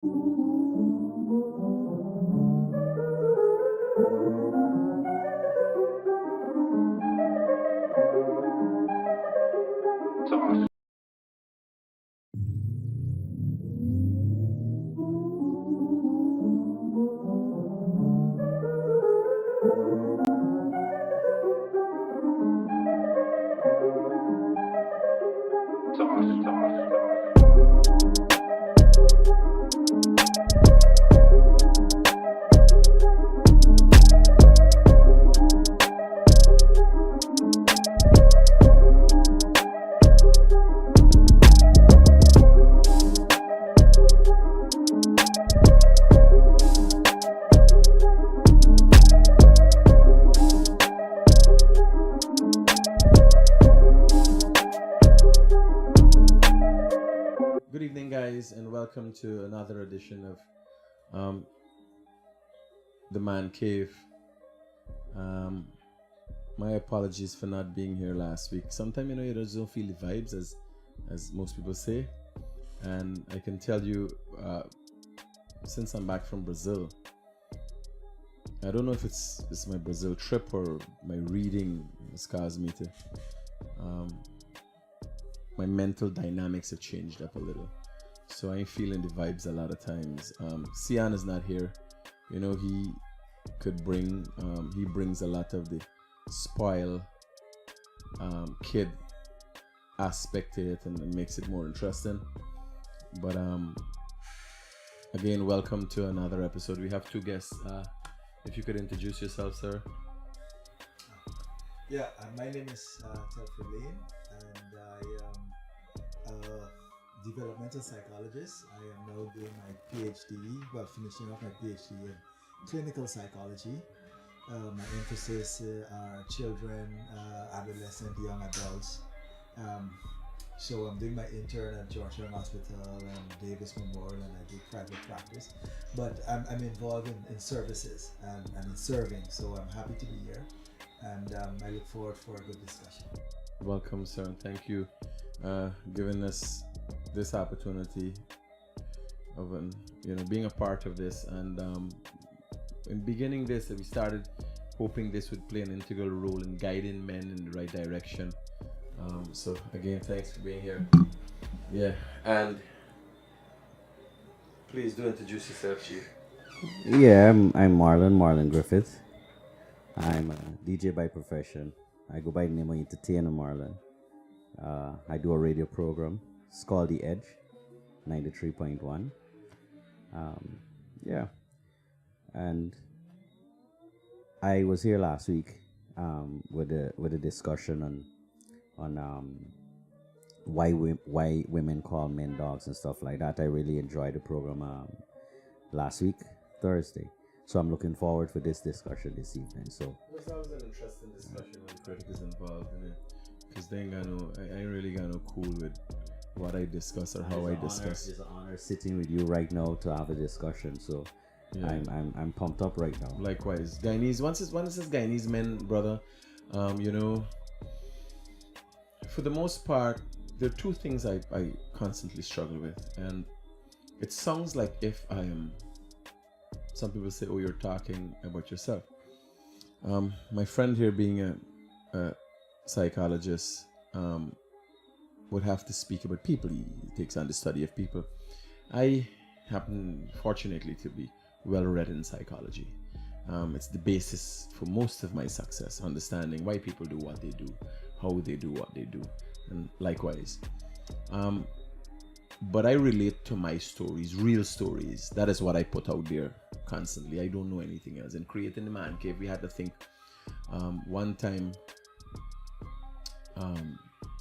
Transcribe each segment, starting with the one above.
Good evening, guys, and welcome to another edition of The Man Cave. My apologies for not being here last week. Sometimes, you just don't feel the vibes, as most people say. And I can tell you, since I'm back from Brazil, I don't know if it's my Brazil trip or my reading has caused me to... my mental dynamics have changed up a little, so I'm feeling the vibes a lot of times. Sian is not here. He could bring he brings a lot of the spoil kid aspect to it and makes it more interesting. But again, welcome to another episode. We have two guests. If you could introduce yourself, sir. Yeah, my name is Telford Lane, and I am a developmental psychologist. I am now doing my PhD, finishing off my PhD in clinical psychology. My emphasis are children, adolescent, young adults. So I'm doing my intern at Georgetown Hospital and Davis Memorial, and I do private practice. But I'm involved in services and in serving, so I'm happy to be here. And I look forward for a good discussion. Welcome, sir, and thank you giving us this opportunity of being a part of this. And in beginning this, we started hoping this would play an integral role in guiding men in the right direction. So again, thanks for being here. Yeah, and please do introduce yourself, Chief. Yeah, I'm Marlon Griffith. I'm a DJ by profession. I go by the name of Entertainer Marlon. I do a radio program. It's called The Edge, 93.1. Yeah. And I was here last week with a discussion on why women call men dogs and stuff like that. I really enjoyed the program last week, Thursday. So I'm looking forward for this discussion this evening. So it was always an interesting discussion when critic is involved in it, because I ain't really got no cool with what I discuss or how I discuss. It's an honor sitting with you right now to have a discussion. So yeah. I'm pumped up right now. Likewise, Guyanese. Once it says Guyanese men, brother, for the most part, there are two things I constantly struggle with, and it sounds like if I am. Some people say, "Oh, you're talking about yourself." My friend here, being a psychologist, would have to speak about people. He takes on the study of people. I happen, fortunately, to be well-read in psychology. It's the basis for most of my success, understanding why people do what they do, how they do what they do, and likewise. But I relate to my stories, real stories. That is what I put out there constantly. I don't know anything else. In creating the Man Cave, we had to think. One time,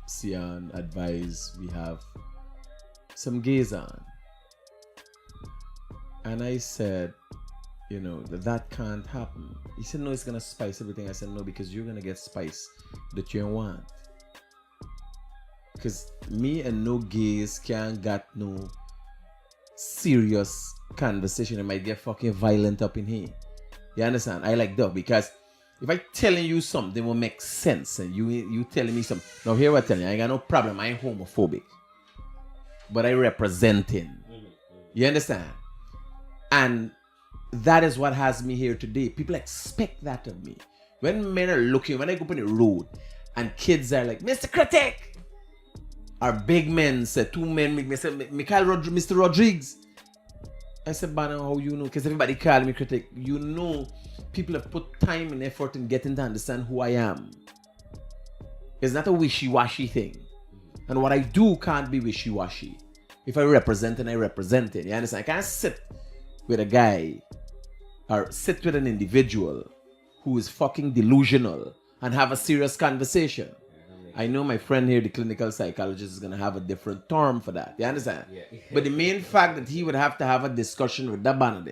Sian advised we have some gays on. And I said, that can't happen. He said, no, it's going to spice everything. I said, no, because you're going to get spice that you want. Because me and no gays can't got no serious conversation. It might get fucking violent up in here. You understand? I like that, because if I telling you something will make sense and you telling me something. Now here what I tell you, I ain't got no problem. I ain't homophobic. But I representing. You understand? And that is what has me here today. People expect that of me. When men are looking, when I go up on the road and kids are like, Mr. Critic, or big men say, two men make me say, Mr. Rodriguez. I said, Banner, how you know? Because everybody call me critic. You know, people have put time and effort in getting to understand who I am. It's not a wishy-washy thing. And what I do can't be wishy-washy. If I represent it, I represent it. You understand? I can't sit with a guy or sit with an individual who is fucking delusional and have a serious conversation. I know my friend here, the clinical psychologist, is going to have a different term for that. You understand? Yeah. But the main fact that he would have to have a discussion with that banner,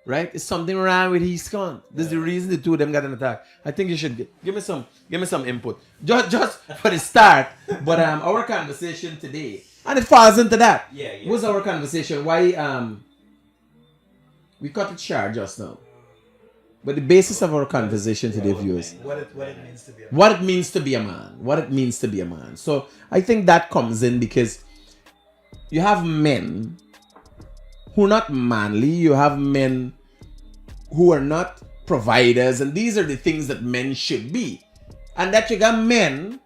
right? Is something wrong with his con. This is the reason the two of them got an attack. I think you should give me some input. Just for the start. But our conversation today, and it falls into that. Yeah. What's our conversation? Why we cut it short just now. But the basis of our conversation today, viewers, What it means to be a man. what it means to be a man. What it means to be a man. So I think that comes in because you have men who are not manly. You have men who are not providers. And these are the things that men should be. And that you got men,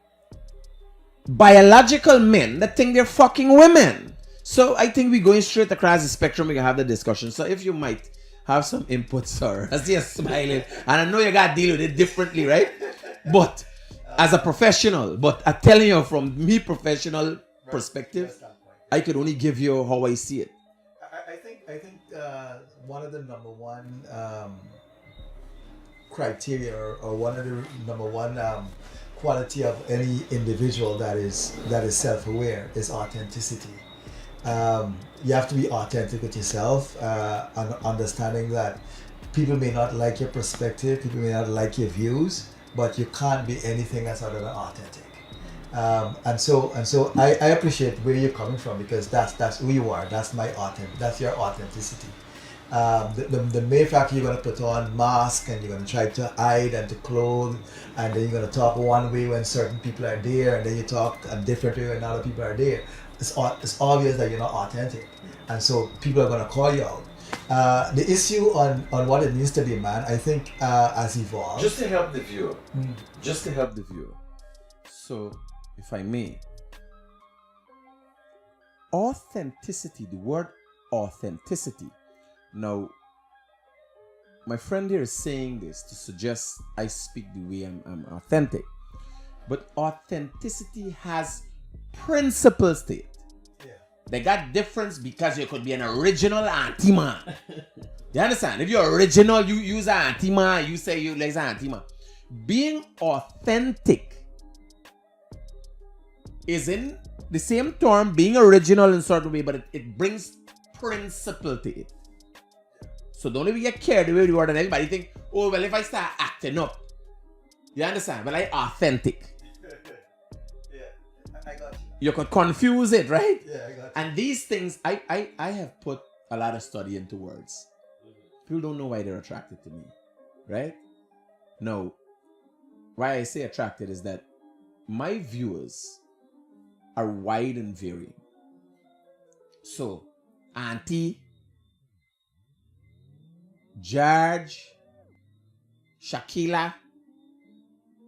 biological men, that think they're fucking women. So I think we're going straight across the spectrum. We can have the discussion. So if you might have some input, sir. I see you smiling. And I know you got to deal with it differently, right? But as a professional, but I'm telling you from me professional perspective, I could only give you how I see it. I think one of the number one criteria or one of the number one quality of any individual that is self-aware is authenticity. You have to be authentic with yourself and understanding that people may not like your perspective, people may not like your views, but you can't be anything else other than authentic. And so I appreciate where you're coming from because that's who you are. That's that's your authenticity. The mere fact you're going to put on mask and you're going to try to hide and to clothe and then you're going to talk one way when certain people are there and then you talk a different way when other people are there. It's obvious that you're not authentic, and so people are going to call you out. The issue on what it means to be a man, I think, has evolved. Just to help the viewer. So, if I may, authenticity, the word authenticity. Now, my friend here is saying this to suggest I speak the way I'm authentic. But authenticity has principles to it. Yeah. They got difference because you could be an original anti-man. You understand? If you're original, you use an anti-man, you say you like an anti-man. Being authentic is in the same term, being original in a certain way, but it brings principle to it. So don't even get carried away with the word and everybody think, oh, well, if I start acting up, you understand? Well, I authentic. I got you. You could confuse it, right? Yeah, I got you. And these things, I have put a lot of study into words. People don't know why they're attracted to me, right? No. Why I say attracted is that my viewers are wide and varying. So, Auntie, George, Shakila,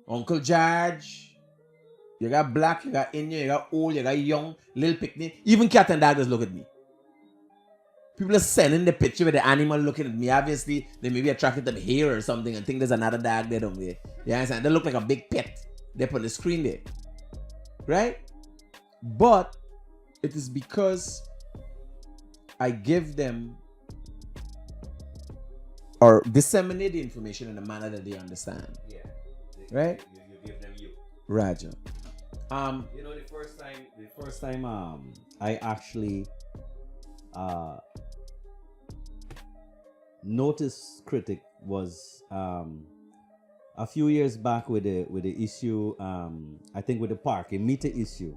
Uncle George, you got black, you got Indian, you got old, you got young, little picnic. Even cat and dog just look at me. People are sending the picture with the animal looking at me. Obviously, they may be attracted to the hair or something and think there's another dog there down there. You understand? They look like a big pet. They put the screen there. Right? But it is because I give them or disseminate the information in a manner that they understand. Yeah. Right? You give them you. Roger. You know, the first time I actually noticed critic was a few years back with the issue I think with the park, a meter issue.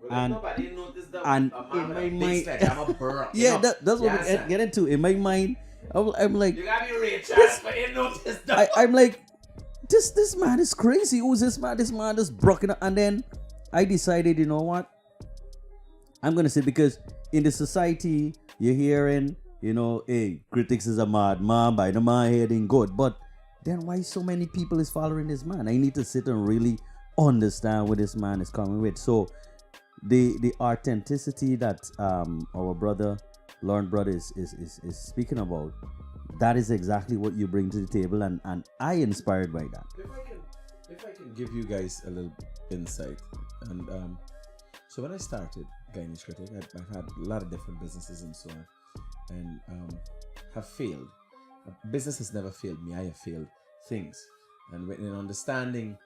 Well, and nobody noticed that and in in my mind, I'm a burr. yeah, that's what we get into. In my mind, I'm like, you gotta be rich, but you noticed that. I'm like, this man is crazy. Who's this man? This man is broken up. And then I decided, you know what? I'm gonna say, because in the society you're hearing you know, hey, critics is a madman, by the man head ain't good. But then why so many people is following this man? I need to sit and really understand what this man is coming with. So the authenticity that our brother Lauren brother is speaking about, that is exactly what you bring to the table, and I inspired by that. If I can give you guys a little insight, and so when I started Guyanese Critic, I've had a lot of different businesses and so on, and have failed. Business has never failed me. I have failed things, and when in understanding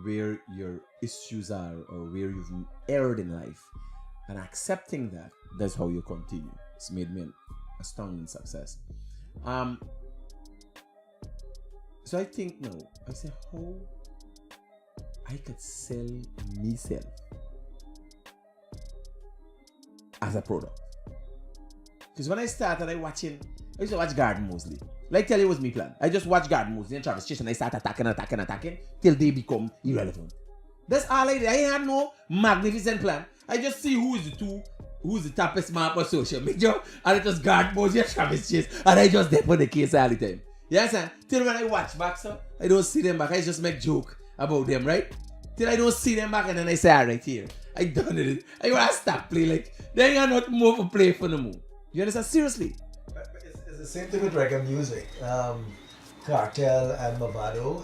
where your issues are or where you've erred in life, and accepting that, that's how you continue. It's made me an astounding success. So I think now, I say how I could sell myself as a product. Because when I started, I used to watch Garden mostly. Like tell you was me plan. I just watch Garden mostly in Travis Chase and I start attacking till they become irrelevant. That's all I did. I had no magnificent plan. I just see who's the toughest man on social media, and I just Garden mostly and Travis Chase, and I just dip on the case all the time. Yes, sir. Till when I watch back, so I don't see them back. I just make joke about them, right? Till I don't see them back, and then I say, all right, here, I done it. I want to stop play. Like, they ain't not more for play for no more. You understand? Seriously. It's the same thing with reggae music. Cartel and Movado,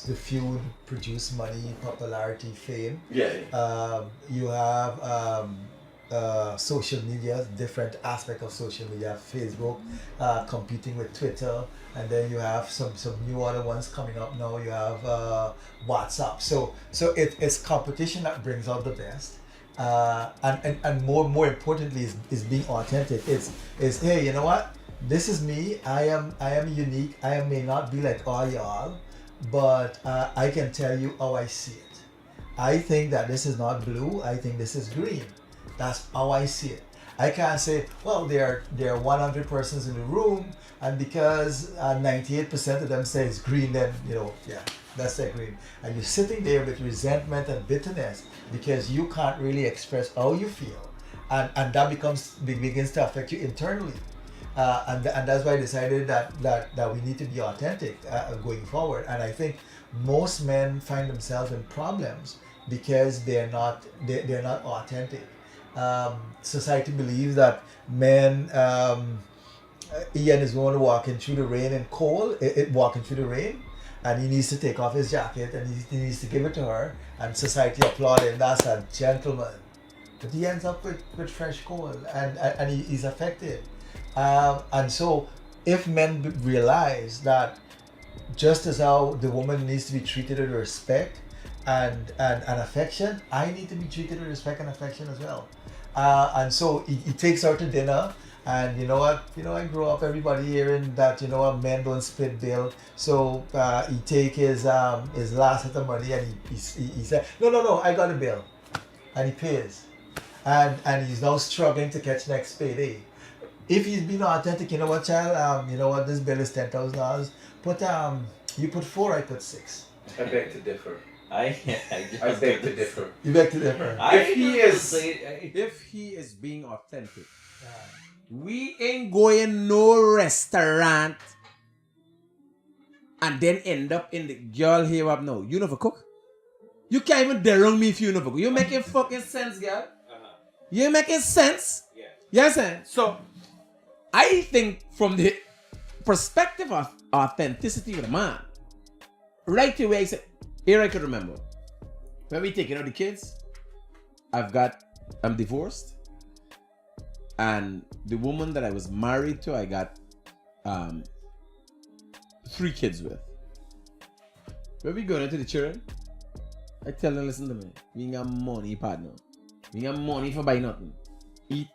the feud produced money, popularity, fame. Yeah. You have social media, different aspect of social media. Facebook competing with Twitter, and then you have some new other ones coming up now. You have WhatsApp. So it's competition that brings out the best. And more importantly is being authentic. It's hey, you know what? This is me. I am unique. I may not be like all y'all, but I can tell you how I see it. I think that this is not blue. I think this is green. That's how I see it. I can't say, well, there are 100 persons in the room, and because 98% of them say it's green, then that's that green. And you're sitting there with resentment and bitterness because you can't really express how you feel, and that begins to affect you internally. And that's why I decided that we need to be authentic going forward. And I think most men find themselves in problems because they're not authentic. Society believes that men, Ian is going to walking through the rain and cold, walking through the rain, and he needs to take off his jacket and he needs to give it to her, and society applaud him. That's a gentleman. But he ends up with fresh coal, and he's affected. And so if men realize that just as how the woman needs to be treated with respect and affection, I need to be treated with respect and affection as well. And so he takes her to dinner, and you know what? I grew up everybody hearing that men don't split bill. So he take his last hit of money and he said, no, I got a bill, and he pays, and he's now struggling to catch next payday. If he's being authentic, you know what, child? You know what? This bill is $10,000. But you put 4, I put 6. I beg to differ. I beg to differ. You beg to differ. If he is being authentic, we ain't going no restaurant and then end up in the girl here up now. You know for cook? You can't even dare on me if you know for cook. You making fucking sense, girl? You making sense? Yeah. Yes, sir. So I think from the perspective of authenticity with a man, right away I said, here I could remember when we taking out the kids, I'm divorced, and the woman that I was married to, I got 3 kids with. When we going into the children, I tell them, listen to me, we ain't got money, partner. We ain't got money for buy nothing. Eat,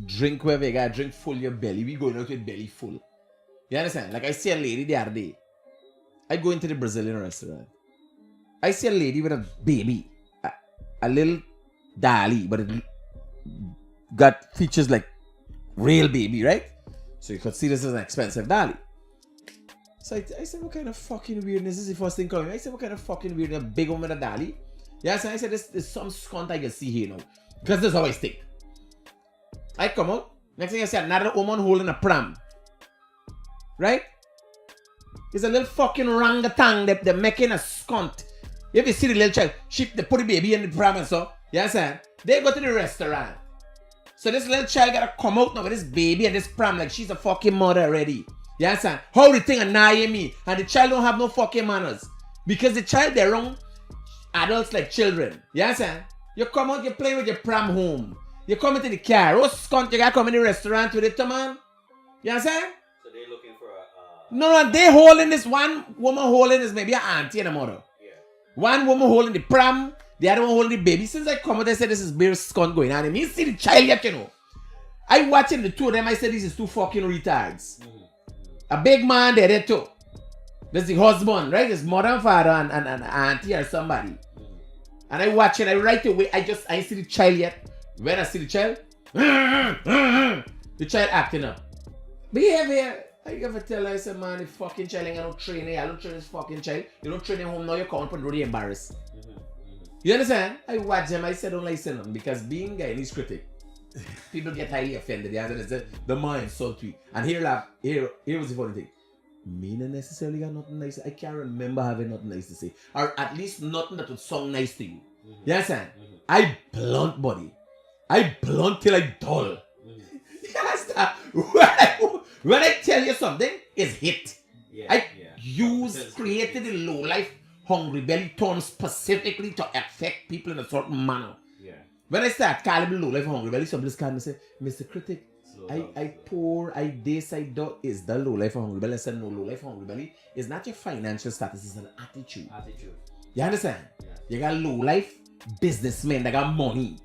drink wherever you got, drink full your belly. We going out with belly full. You understand? Like I see a lady the other day. I go into the Brazilian restaurant. I see a lady with a baby. A little dolly, but it got features like real baby, right? So you could see this as an expensive dolly. So I said, what kind of fucking weirdness is the first thing coming? I said, what kind of fucking weirdness? A big woman with a dolly? Yes, and I said, there's some scunt I can see here now. Because that's how I think. I come out, Next thing you see another woman holding a pram. Right? It's a little fucking orangutan that they're making a skunt. If you see the little child, they put the baby in the pram and so, you understand? They go to the restaurant. So this little child gotta come out now with this baby and this pram like she's a fucking mother already. You understand? How the thing annoy me and the child don't have no fucking manners. Because the child they're wrong adults like children. You understand? You come out, you play with your pram home. You come into the car. Oh skunt, you gotta come in the restaurant with it, man. You understand? So they're looking for a No, they holding this one woman holding this maybe an auntie and a mother. yeah. One woman holding the pram, the other one holding the baby. Since I come out, I said this is beer skunt going on. And me see the child yet, you know. I watching the two of them, I said this is two fucking retards. A big man there too. There's the husband, right? His mother and father and auntie or somebody. And I watch it, I right away, I see the child yet. When I see the child, the child acting up. Behavior. I ever tell her, I said, man, the fucking child ain't got no training. I don't train this fucking child. You don't train him home now, you come up and really embarrassed. You understand? I watch him, I said, don't listen to him because being Guyanese critic, people get highly offended. The answer is the man insult me. And here was the funny thing. Me not necessarily got nothing nice. I can't remember having nothing nice to say. Or at least nothing that would sound nice to you. You understand? I blunt body. I blunt till I dull. You understand? When I tell you something, it's hit. Created a low life, hungry belly tone specifically to affect people in a certain manner. Yeah. When I start calling me low life, hungry belly, somebody's calling me say, Mr. Critic, I do is the low life, hungry belly. I said, no, low life, hungry belly is not your financial status, it's an attitude. You understand? Yeah. You got low life businessmen that got money.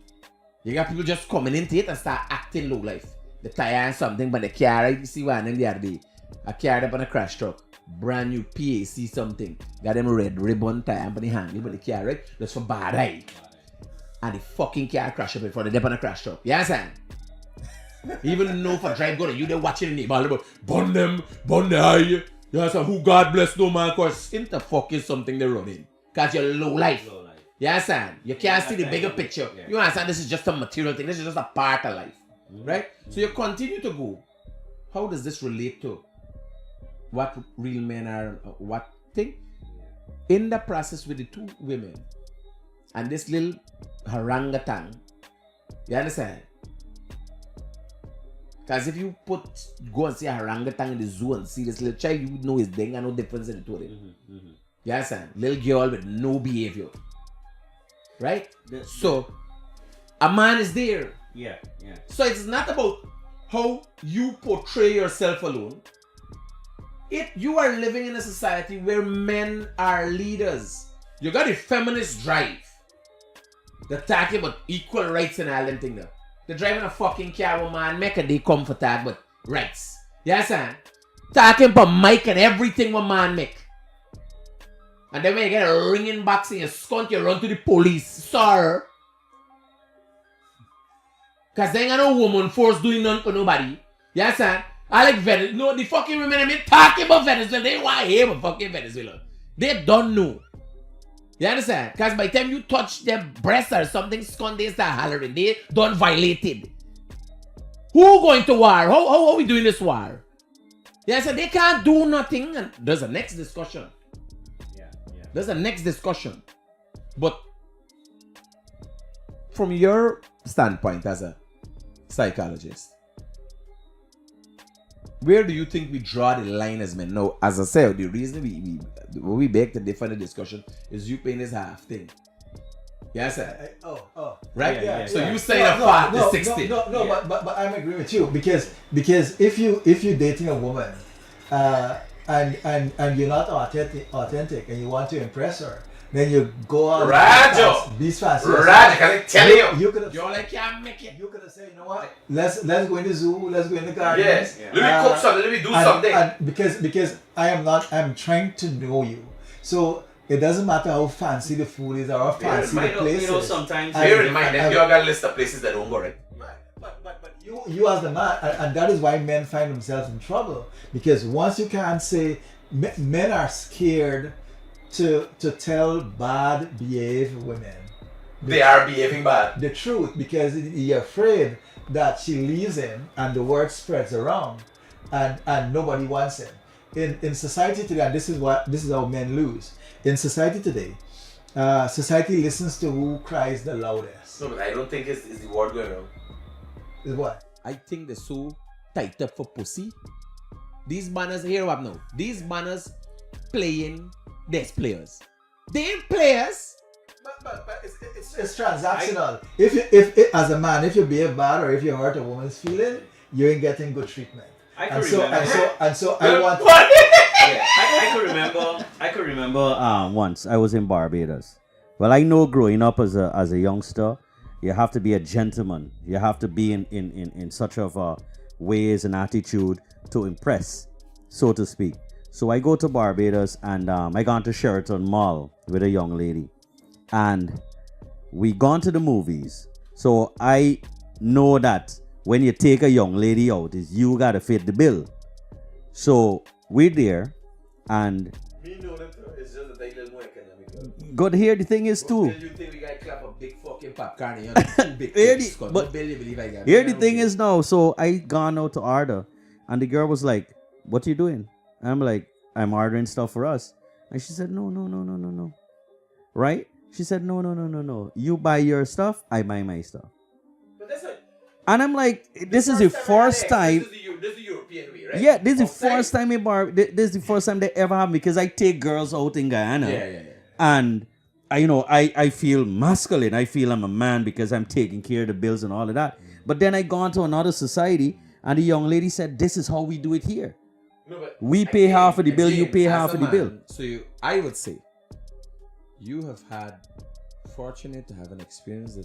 You got people just coming into it and start acting low life. They tire and something, but they carry, you see one of them the other day. I carried up on a crash truck. Brand new PAC something. Got them red ribbon tie up on the handle, but they carry it just for bad eye. And the fucking car crash up in front of them on a crash truck. You understand? Even know for drive go to you, they watching the neighbor, but burn the eye. You understand? Who God bless no man, cause into fucking something they're running. Cause you're low life. You understand? You can't see the bigger picture. Yeah. You understand? This is just a material thing. This is just a part of life. Right? So you continue to go. How does this relate to what real men are? What thing? In the process with the two women and this little orangutan, you understand? Because if you go and see a orangutan in the zoo and see this little child, you would know it's there no difference in the two of them. You understand? Little girl with no behavior. Right? So a man is there. Yeah. So it's not about how you portray yourself alone. You are living in a society where men are leaders. You got a feminist drive. They're talking about equal rights and all them thing now. They're driving a fucking car with man, make a day come for that, but rights. You understand? Talking about mic and everything with man make. And then when you get a ringing box in your skunt, you run to the police. Sir. Because there ain't no woman force doing nothing for nobody. You understand? I like Venezuela. No, the fucking women I mean talking about Venezuela. They want to hear about fucking Venezuela. They don't know. You understand? Because by the time you touch their breasts or something, skunt, they start hollering. They done violated. Who going to war? How are we doing this war? Yeah, so they can't do nothing. And there's a next discussion. There's a next discussion. But from your standpoint as a psychologist, where do you think we draw the line as men? Now, as I said, the reason we beg to differ the discussion is you paying this half thing. Yes, sir. Right? Yeah. So you say the 60. No, but I agree with you because if you're dating a woman and you're not authentic and you want to impress her, then you go on these fancy. Can I tell you? You could have. You're like, can't make it. You could have said, you know what? Let's go in the zoo. Let's go in the garden. Yes. Let me cook something. Let me do something. And because I'm trying to know you. So it doesn't matter how fancy the food is or how fancy the place is. You know, sometimes. Bear in mind that you got a list of places that don't go right. But you as the man, and that is why men find themselves in trouble. Because once you can't say, men are scared to tell bad behaved women. They are behaving bad. The truth, because you're afraid that she leaves him and the word spreads around and nobody wants him. In society today, and this is how men lose. In society today, society listens to who cries the loudest. No, but I don't think it's the word going around. Is what? I think they're so tight up for pussy. These banners, here what now? These banners playing, there's players. They ain't players. But it's transactional. If as a man, if you behave bad or if you hurt a woman's feeling, you ain't getting good treatment. I could remember. I want. Yeah, I could remember once I was in Barbados. Well, I know growing up as a youngster, you have to be a gentleman. You have to be in such of ways and attitude to impress, so to speak. So I go to Barbados and I gone to Sheraton Mall with a young lady. And we gone to the movies. So I know that when you take a young lady out, is you gotta fit the bill. So we're there and Me know them too. It's just that they little more economical. God, here the thing is too. You think we gotta clap a big fucking popcorn and you're too big. Here the- but- believe I got Here the thing is now, so I gone out to order and the girl was like, "What you doing?" And I'm like, "I'm ordering stuff for us." And she said, No. Right? She said, No. You buy your stuff, I buy my stuff. But that's not. And I'm like, this is the first time. This is the European way, right? Yeah, this is the Outside. first time in this is the first time they ever have me because I take girls out in Guyana. Yeah. And I feel masculine. I feel I'm a man because I'm taking care of the bills and all of that. But then I gone to another society and the young lady said, "This is how we do it here. No, but We pay half of the bill, you pay as half a of the man, bill." So I would say you have had fortunate to have an experience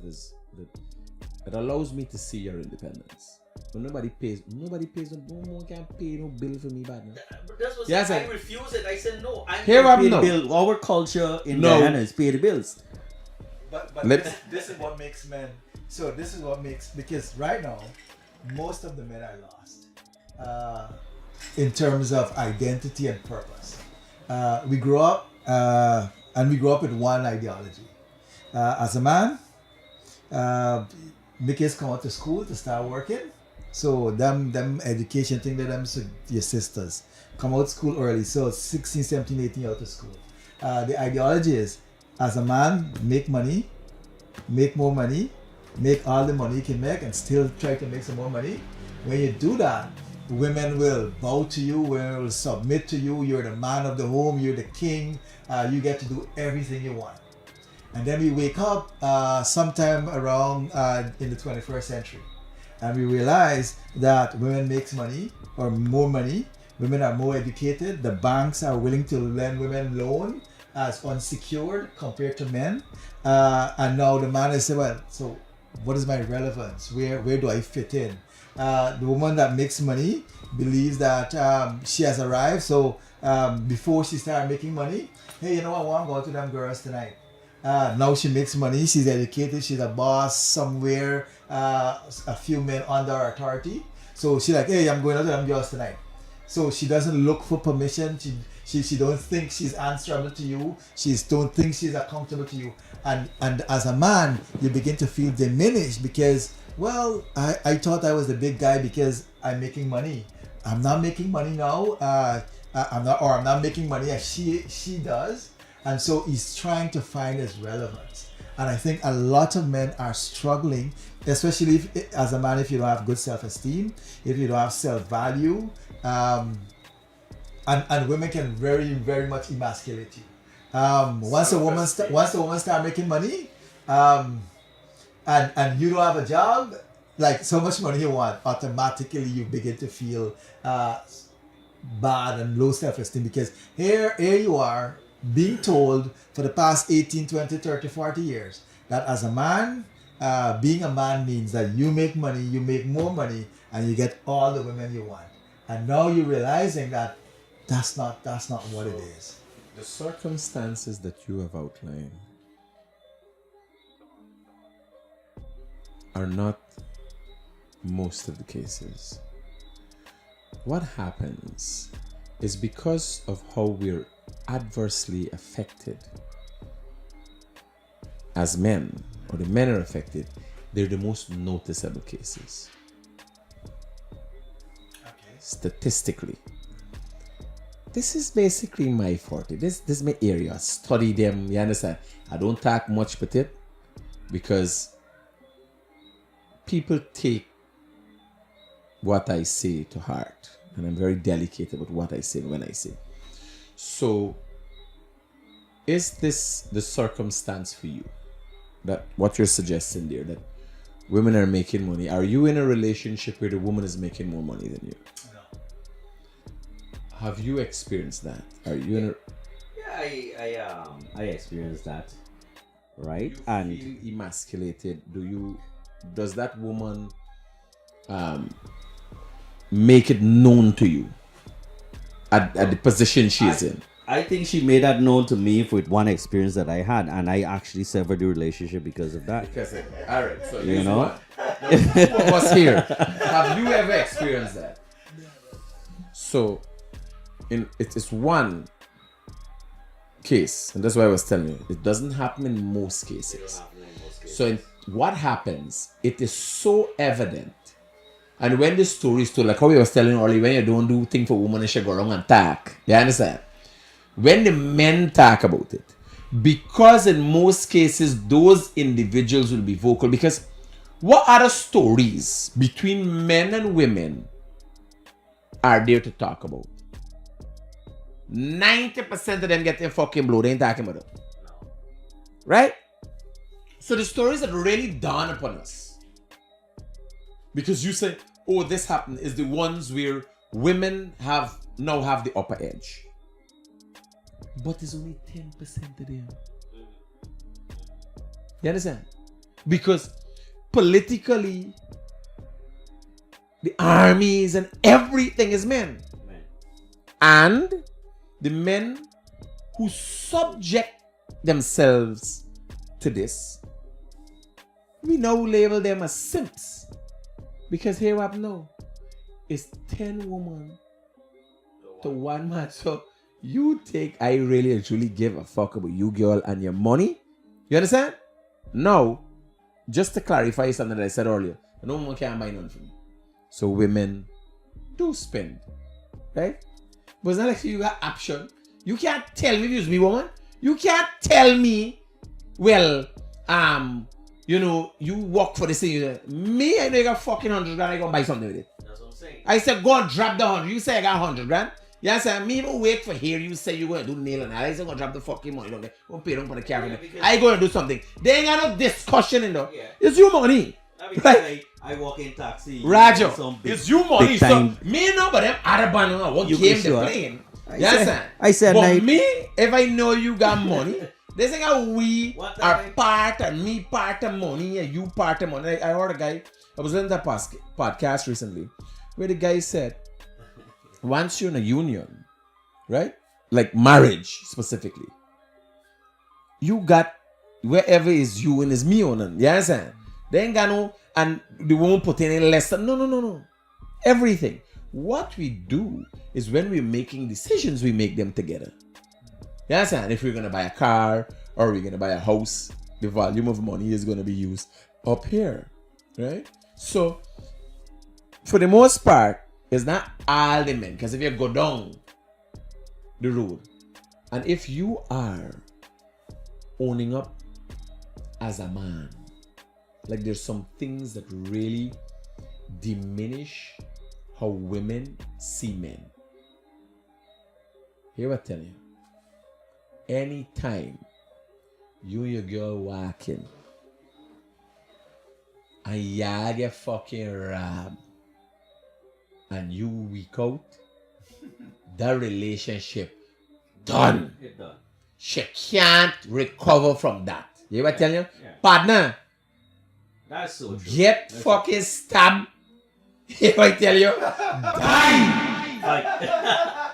that allows me to see your independence. But nobody pays. No one can pay no bill for me back now. That's what Yes, I I- refuse it. I said no. I'm Here gonna I'm pay the now. bill. Our culture in No. Guyana is pay the bills. But this is what makes men. So this is what makes, because right now most of the men are lost in terms of identity and purpose. We grow up and we grow up with one ideology. As a man, my kids come out to school to start working. So them education thing that them so your sisters come out school early. So 16, 17, 18 out of school. The ideology is, as a man, make money, make more money, make all the money you can make and still try to make some more money. When you do that, women will bow to you, women will submit to you. You're the man of the home, you're the king, you get to do everything you want. And then we wake up sometime around in the 21st century and we realize that women makes money or more money, women are more educated, the banks are willing to lend women loan as unsecured compared to men, and now the man is saying, well, so what is my relevance? Where do I fit in? The woman that makes money believes that she has arrived, so before she started making money, hey, you know what, I want to go to them girls tonight. Now she makes money, she's educated, she's a boss somewhere, a few men under her authority. So she's like, hey, I'm going out to them girls tonight. So she doesn't look for permission. She don't think she's answerable to you. She don't think she's accountable to you. And as a man, you begin to feel diminished because, well, I thought I was the big guy because I'm making money. I'm not making money now. I'm not making money as she does. And so he's trying to find his relevance. And I think a lot of men are struggling, especially if, as a man, if you don't have good self-esteem, if you don't have self-value, and women can very, very much emasculate you. Once a woman start making money, and you don't have a job, like so much money you want, automatically you begin to feel bad and low self-esteem because here you are being told for the past 18, 20, 30, 40 years that as a man, being a man means that you make money, you make more money, and you get all the women you want. And now you're realizing that that's not what it is. The circumstances that you have outlined are not most of the cases. What happens is because of how we're adversely affected as men, or the men are affected, they're the most noticeable cases. Okay. Statistically. This is basically my forte. This is my area. Study them. You understand? I don't talk much with it because people take what I say to heart, and I'm very delicate about what I say when I say. So, is this the circumstance for you? That what you're suggesting there, that women are making money. Are you in a relationship where the woman is making more money than you? No. Have you experienced that? Are you in a... Yeah, I experienced that, right? You And feel emasculated? Does that woman make it known to you at the position she is in? I think she made that known to me with one experience that I had, and I actually severed the relationship because of that. All right, so You know? one. Now, two of us here. Have you ever experienced that? So, it is one case, and that's why I was telling you, it doesn't happen in most cases. So, what happens? It is so evident. And when the story is told, like how I was telling earlier, when you don't do things for women, and she go wrong and talk. You understand? When the men talk about it, because in most cases, those individuals will be vocal. Because what other stories between men and women are there to talk about? 90% of them get their fucking blow. They ain't talking about it. Right? So the stories that really dawn upon us, because you say, oh, this happened, is the ones where women now have the upper edge. But it's only 10% of them. You understand? Because politically, the armies and everything is men. And the men who subject themselves to this, we now label them as simps. Because here what now? It's 10 women to one man. So you think I really and truly give a fuck about you, girl, and your money? You understand? Now, just to clarify something that I said earlier, no one can buy none from me. So women do spend, right? But it's not like you got option. You can't tell me if you be woman. You can't tell me, well, you work for this thing. Me, I know you got fucking 100 grand, I gonna buy something with it. That's what I'm saying. I said, go and drop the 100. You say I got 100 grand. You understand? Me even wait for here. You say you're going to do nail and I say, go drop the fucking money. Don't pay them for the car. I going to do something. They ain't got no discussion in there. Yeah. It's your money. Right? I walk in taxi. Roger. It's your money. So me know but them other band what game they playing. You understand? I said, but me, if I know you got money, they think we are part and me part of money and you part of money. I heard a guy, I was listening to that podcast recently where the guy said, once you're in a union, right? Like marriage specifically, you got wherever is you and is me on it. You understand? They ain't got no, and they won't put any less. No. Everything. What we do is when we're making decisions, we make them together. You understand? If we're going to buy a car or we're going to buy a house, the volume of money is going to be used up here, right? So, for the most part, it's not all the men. Because if you go down the road, and if you are owning up as a man, like there's some things that really diminish how women see men. Here I tell you, anytime you and your girl walking and you get fucking robbed and you weak out, that relationship done. She can't recover from that. You ever tell you? Yeah. Partner, that's so true. Get that's fucking stabbed. If I tell you, die. Like,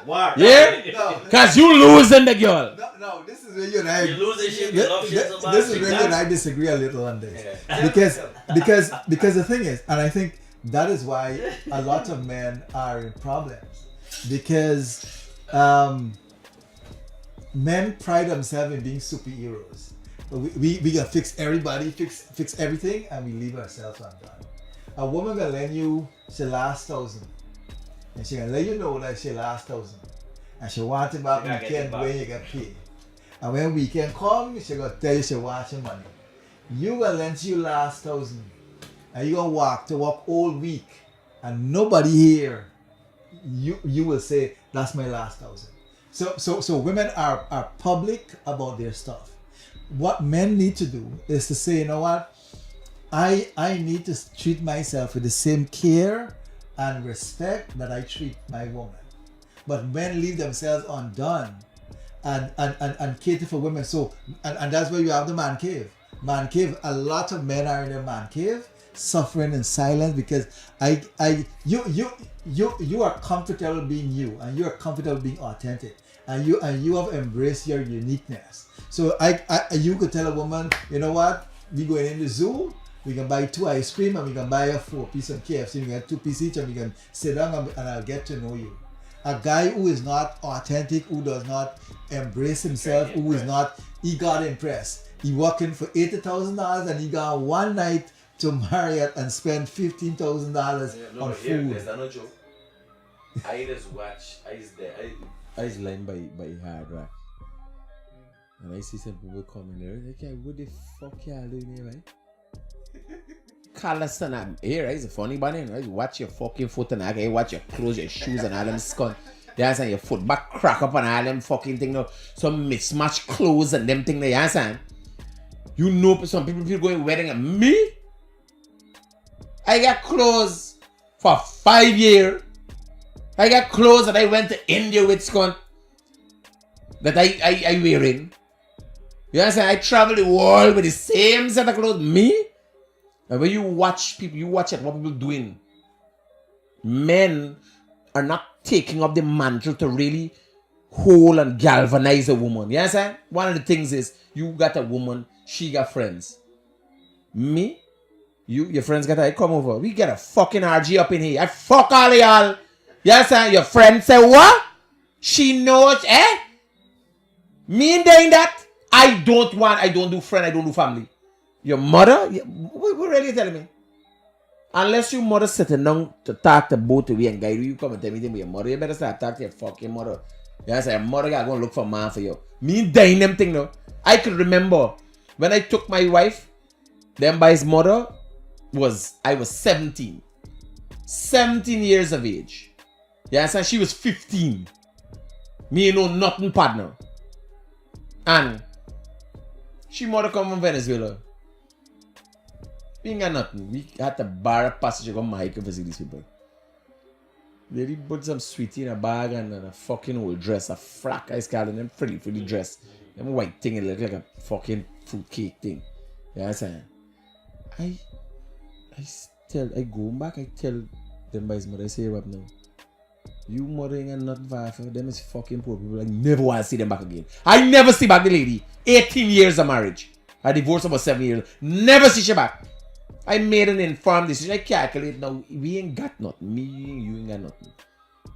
wow. Yeah? Because you losing the girl. No, this is where you and I... You losing shit, you love shit so much. This is where you and I disagree a little on this. Yeah. Because the thing is, and I think that is why a lot of men are in problems. Because men pride themselves in being superheroes. we can fix everybody, fix everything, and we leave ourselves undone. A woman can lend you she last 1,000, and she can let you know that she last 1,000, and she want it back weekend when you get paid. And when weekend come, she gonna tell you she want your money. You gonna lend you last 1,000, and you gonna walk to work all week, and nobody here. You will say that's my last 1,000. So women are public about their stuff. What men need to do is to say, you know what, I need to treat myself with the same care and respect that I treat my woman. But men leave themselves undone and cater for women. So and that's where you have the man cave. Man cave. A lot of men are in their man cave, suffering in silence because you are comfortable being you, and you are comfortable being authentic, and you have embraced your uniqueness. So you could tell a woman, you know what, we going in the zoo, we can buy 2 ice cream and we can buy a 4-piece of KFC, we can get 2 pieces each, and we can sit down and I'll get to know you. A guy who is not authentic, who does not embrace himself, who is not, he got impressed. He walked in for $80,000 and he got one night to Marriott and spend $15,000 on food. There's no joke. I just watch. I was lying by Hard Rock, and I see some people coming there. Like, yeah, what the fuck y'all doing here, right? Carlson, I'm here. It's a funny bunny. Right? Watch your fucking foot and I watch your clothes, your shoes, and all them scum. You understand? Your foot back crack up and all them fucking thing. No, some mismatched clothes and them thing. You understand? You know, some people going wedding and me. I got clothes for 5 years. I got clothes that I went to India with scone that I wearing. You understand? I travel the world with the same set of clothes. Me? And when you watch people, you watch it, what people doing. Men are not taking up the mantle to really hold and galvanize a woman. You understand? One of the things is, you got a woman, she got friends. Me? Your friends got I come over. We get a fucking RG up in here. I fuck all of y'all. Yes, sir. Your friend say what? She knows, eh? Me doing that? I don't do friend, I don't do family. Your mother? What really telling me? Unless your mother sitting down to talk to both of you and guide you, come and tell me with your mother. You better start talking to your fucking mother. Yes, your mother gotta go look for a man for you. Me dying them thing though. I could remember when I took my wife, then by his mother, I was 17. 17 years of age. Yes, and she was 15. Me know nothing partner. And she mother come from Venezuela. We ain't got nothing. We had to bar a passage to go Mike to visit these people. They put some sweetie in a bag and a fucking old dress, a frack I call them pretty dress. Them white thing, it look like a fucking fruit cake thing. You understand? I go back, I tell them by his mother, I say what now? You mother ain't nothing for them is fucking poor people. I never want to see them back again. I never see back the lady. 18 years of marriage. I divorced about 7 years. Never see she back. I made an informed decision. I calculate now. We ain't got nothing. Me and you ain't got nothing.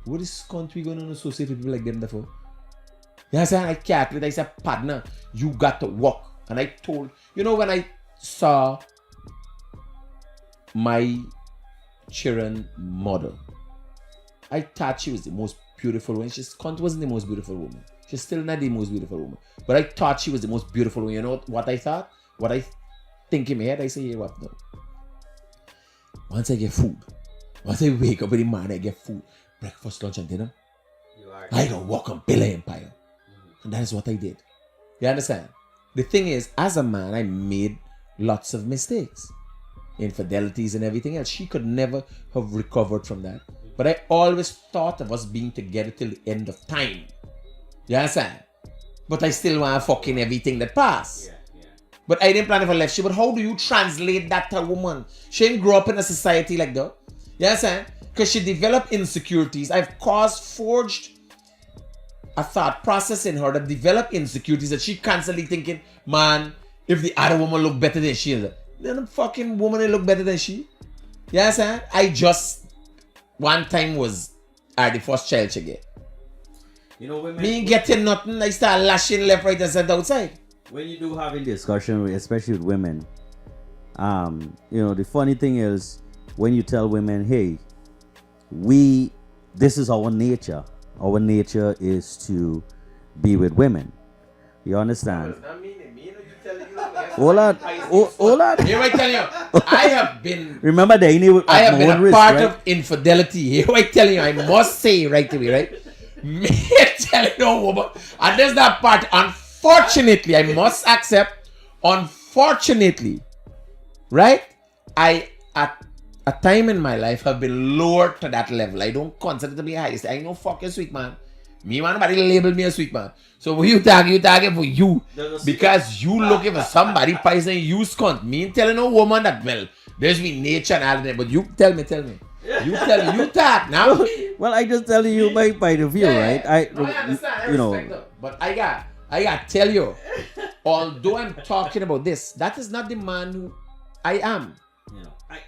What is country going to associate with people like them for? You understand? I calculate. I said, partner, you got to work. And I told, when I saw my children's mother, I thought she was the most beautiful woman. She wasn't the most beautiful woman. She's still not the most beautiful woman. But I thought she was the most beautiful woman. You know what I thought? What I think in my head, I say, hey, what now? Once I get food, once I wake up in the morning, I get food, breakfast, lunch, and dinner, I don't walk on Bella Empire. And that is what I did. You understand? The thing is, as a man, I made lots of mistakes. Infidelities and everything else. She could never have recovered from that. But I always thought of us being together till the end of time. You understand? But I still want fucking everything that passed. Yeah. But I didn't plan for life. But how do you translate that to a woman? She didn't grow up in a society like that. You understand? Because she developed insecurities. I've forged a thought process in her that developed insecurities that she constantly thinking, man, if the other woman look better than she is, then the fucking woman will look better than she. You understand? I just one time was the first child she get. Women. Me ain't getting nothing. I start lashing left, right, and center outside. when you do having discussion, especially with women, the funny thing is when you tell women, hey, this is our nature. Our nature is to be with women. You understand? Hold on. Here I tell you, I have been. Remember that I have been a risk, part right? of infidelity. Here I tell you, I must say right away, right? Me telling no woman, and there's that part. Unfortunately, I must accept. Unfortunately, right? I at a time in my life have been lowered to that level. I don't consider to be highest. I know fucking sweet man. Me man, nobody label me a sweet man. So when you target for you because you looking for somebody poison you cunt. Me telling no woman that well, there's me nature and all that. But you tell me. You tell me, you talk now. Well, I just telling you my point of view, right? I understand. I respect them. But I got to tell you, although I'm talking about this, that is not the man who I am.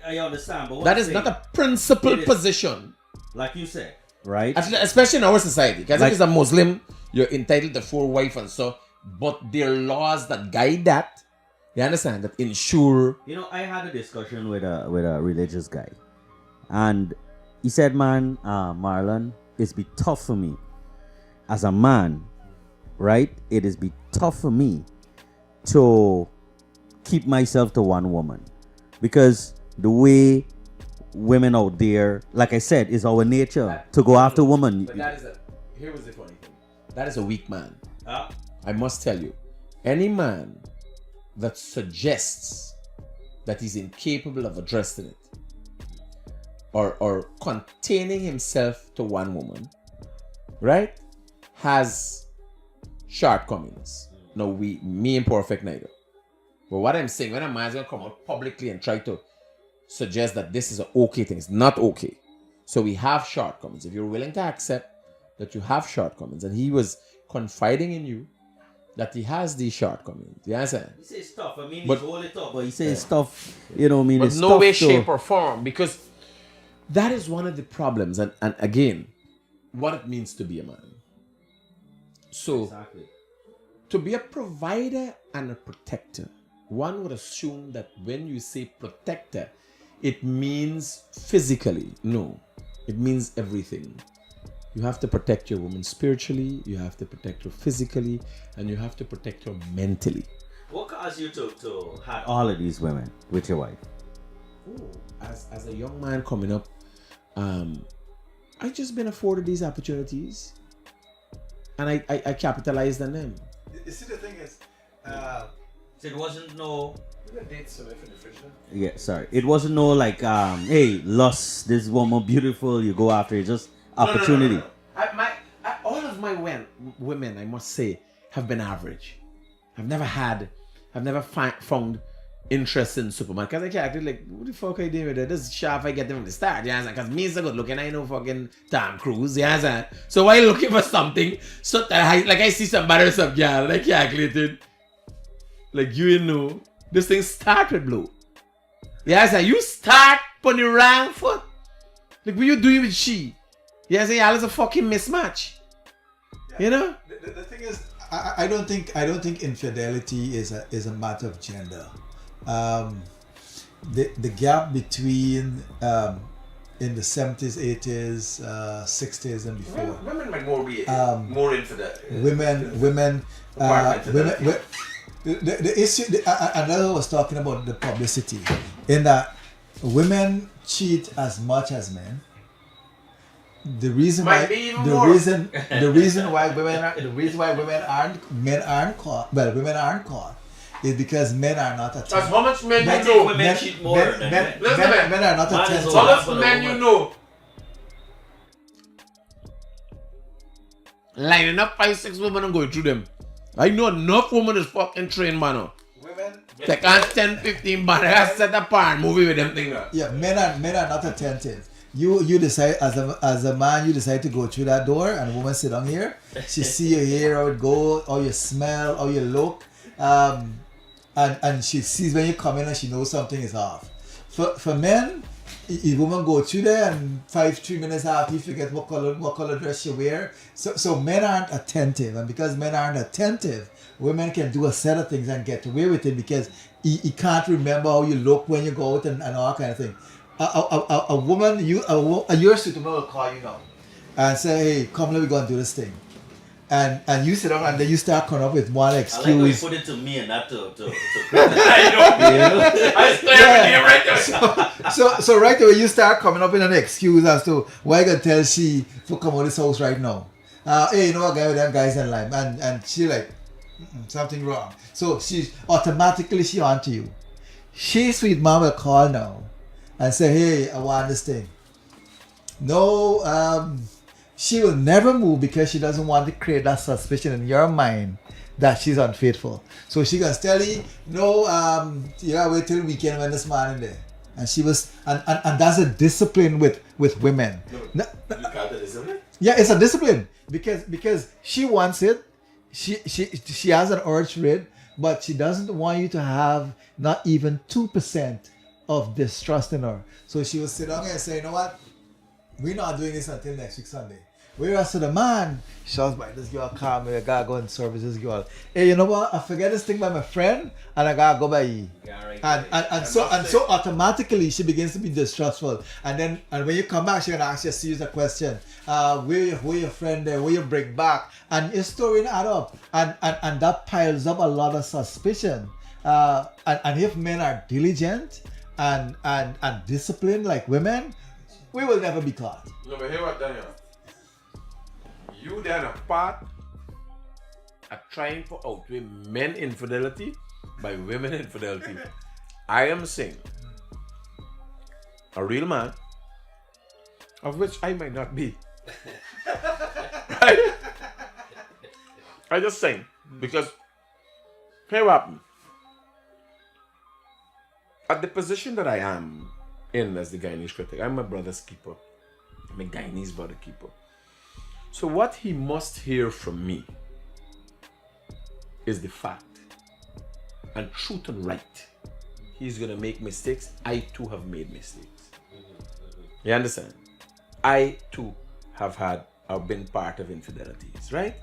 I understand, but that is not a principled position. Like you said, right? Especially in our society. Because if it's a Muslim, you're entitled to 4 wives and so. But there are laws that guide that. You understand? That ensure. I had a discussion with a religious guy. And he said, man, Marlon, it's be tough for me. As a man, right? It is be tough for me to keep myself to one woman. Because the way women out there, like I said, is our nature to go after women. But here was the funny thing. That is a weak man. I must tell you, any man that suggests that he's incapable of addressing it or containing himself to one woman, right, has shortcomings. No, me imperfect neither. But what I'm saying, when a man's gonna come out publicly and try to suggest that this is an okay thing, it's not okay. So we have shortcomings. If you're willing to accept that you have shortcomings, and he was confiding in you that he has these shortcomings. You understand? He says stuff. I mean, but, he's all it up, but he says stuff. But it's no way, shape, or form, because that is one of the problems. And again, what it means to be a man. So, exactly. To be a provider and a protector, one would assume that when you say protector, it means physically. No, it means everything. You have to protect your woman spiritually, you have to protect her physically, and you have to protect her mentally. What caused you to have all of these women with your wife? As a young man coming up, I just been afforded these opportunities, and I capitalized on them. You see, the thing is, it wasn't no. Yeah, sorry. It wasn't no like, hey, lust, this woman beautiful, you go after it. Just opportunity. No. All of my women, I must say, have been average. I've never found interest in Superman. Because I can't like, what the fuck are you doing with that? This is sharp I get them from the start. You understand? Because me is so good looking, I know fucking Tom Cruise. You understand? So while looking for something, so that I see somebody or some girl, like calculated, like this thing started blue. You understand? You start on the wrong foot. Like what you doing with she? You understand? Y'all is a fucking mismatch. Yeah. The thing is, I don't think infidelity is a matter of gender. The gap between in the 70s, 80s, 60s and before. Women might more be more infidel. Women. The issue. Another was talking about the publicity, in that women cheat as much as men. The reason why men aren't caught is because men are not attentive. That's how much men you know. Women cheat more than men. Men are not attentive. How much men you know? Lining up 5-6 women and going through them. I know enough women is fucking trained, man. Women take on 10-15 man. I set a porn movie with them thing. Yeah, men are not attentive. You decide as a man, you decide to go through that door, and a woman sit down here. She see your hair, how it go, how you smell, how you look, and she sees when you come in and she knows something is off. For men, a woman go through there and 3 minutes after you forget what color dress you wear. So men aren't attentive, and because men aren't attentive, women can do a set of things and get away with it because he can't remember how you look when you go out and all kind of thing. A woman, your suit woman will call you now and say, hey, come, let me go and do this thing. And you sit down and then you start coming up with one excuse. I like when you put it to me and not to I know. So right away you start coming up with an excuse as to why you gonna tell she to come out of this house right now. Hey, you know what guy with them guys in line, and she like something wrong. So she automatically she on to you. She sweet mom will call now and say, hey, I want this thing. No, she will never move because she doesn't want to create that suspicion in your mind that she's unfaithful. So she gonna tell you, no, you gotta wait till the weekend when this man in there. And she was, and that's a discipline with women. You call it discipline? Yeah, it's a discipline because she wants it. She has an urge for it, but she doesn't want you to have not even 2% of distrust in her. So she will sit down and say, you know what? We're not doing this until next week Sunday. Whereas to the man, shows by this girl call me, I gotta go and service this girl. Hey, you know what? I forget this thing by my friend and I gotta go by you. And so automatically she begins to be distrustful. And when you come back, she's gonna ask you a series of questions. Where your friend there, where you bring back, and your story add up. And that piles up a lot of suspicion. And if men are diligent and disciplined like women, we will never be caught. No, but hear what, Daniel? You then a part are trying to outweigh men infidelity by women infidelity. I am saying a real man, of which I might not be. Right? I just saying because here what happened. At the position that I am in as the Guyanese critic, I'm my brother's keeper. I'm a Guyanese brother keeper. So what he must hear from me is the fact and truth and right. He's gonna make mistakes. I too have made mistakes. You understand? I too have been part of infidelities, right?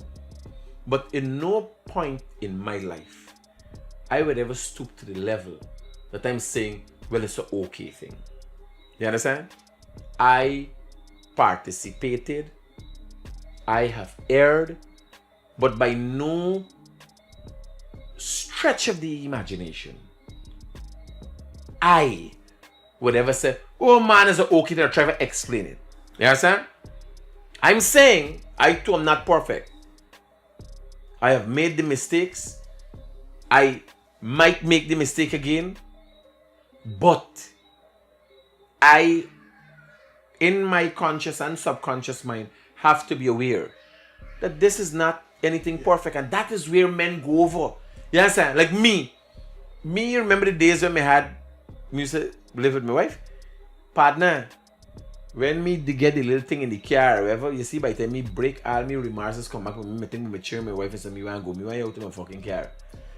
But in no point in my life I would ever stoop to the level that I'm saying, well, it's an okay thing. You understand? I participated. I have erred, but by no stretch of the imagination, I would ever say, oh man, it's okay to try to explain it. You understand? I'm saying, I too am not perfect. I have made the mistakes. I might make the mistake again, but I, in my conscious and subconscious mind, have to be aware that this is not anything perfect, and that is where men go over. You understand? Like me, remember the days when me used to live with my wife? Partner, when me get the little thing in the car or whatever, you see by the time me break, all me remarks come back with me, I think me mature my wife and say, me want to go, me want out to my fucking car.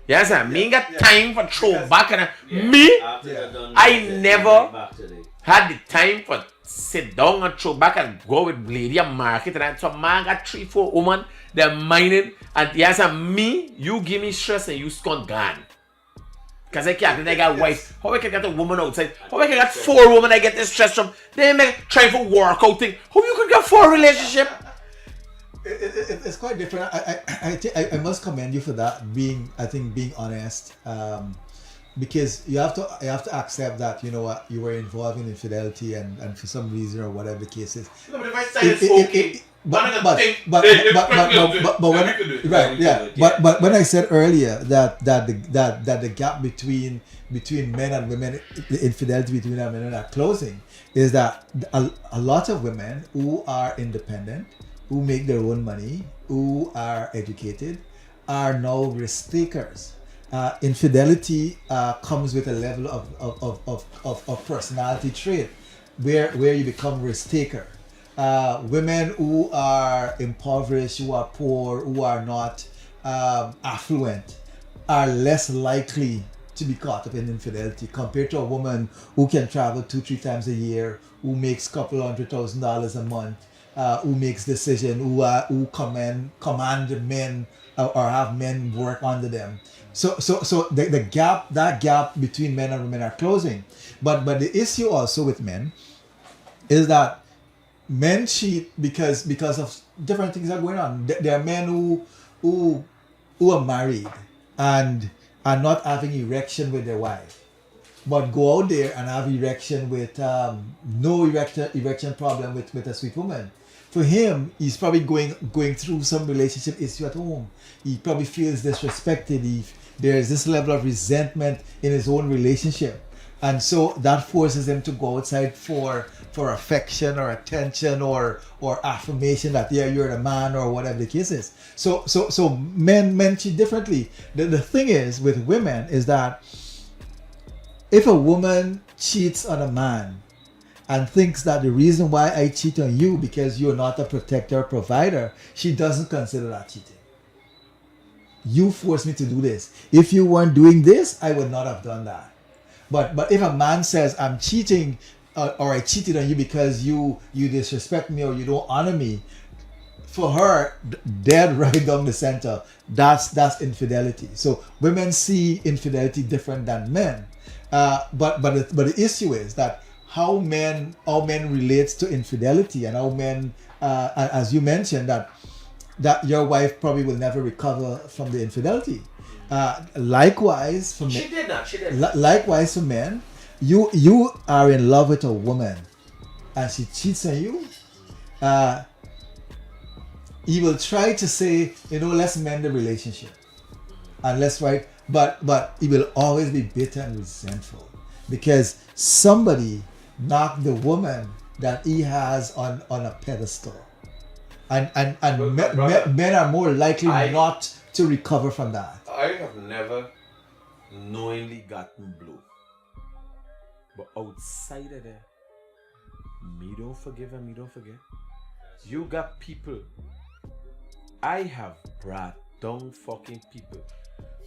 You understand? Me ain't got time for throw back and I never had the time for sit down and throw back and go with lady and market and so man got 3-4 women, they're mining, and yes, and me, you give me stress and you gone. Because I can't, I got wife. How I can get a woman outside? How I can get 4 women I get this stress from? They make trying for workout thing. How you could get 4 relationship? It's quite different. I must commend you for that, being honest. Because you have to accept that, you know what, you were involved in infidelity and for some reason or whatever the case is. No, but if I say it's okay, but when I said earlier that the gap between men and women, the infidelity between men and women are closing, is that a lot of women who are independent, who make their own money, who are educated, are now risk takers. Infidelity comes with a level of personality trait where you become risk taker. Women who are impoverished, who are poor, who are not affluent, are less likely to be caught up in infidelity compared to a woman who can travel 2-3 times a year, who makes $200,000 a month, who makes decision, who command men or have men work under them. So the gap between men and women are closing. But the issue also with men is that men cheat because of different things that are going on. There are men who are married and are not having erection with their wife, but go out there and have erection with no erection problem with a sweet woman. For him, he's probably going through some relationship issue at home. He probably feels disrespected. There's this level of resentment in his own relationship. And so that forces him to go outside for affection or attention or affirmation that, yeah, you're the man or whatever the case is. So men cheat differently. The thing is with women is that if a woman cheats on a man and thinks that the reason why I cheat on you because you're not a protector or provider, she doesn't consider that cheating. You forced me to do this. If you weren't doing this, I would not have done that. But if a man says I'm cheating or I cheated on you because you disrespect me or you don't honor me, for her, dead right down the center, that's infidelity. So women see infidelity different than men. But the issue is that how men relates to infidelity and how men, as you mentioned, that your wife probably will never recover from the infidelity. Likewise for men. She did not. Likewise for men, you are in love with a woman, and she cheats on you. He will try to say, let's mend the relationship, and let's right. But he will always be bitter and resentful because somebody knocked the woman that he has on a pedestal, and men are more likely not to recover from that. I have never knowingly gotten blue. But outside of there, me don't forgive and me don't forget. You got people. I have brought down fucking people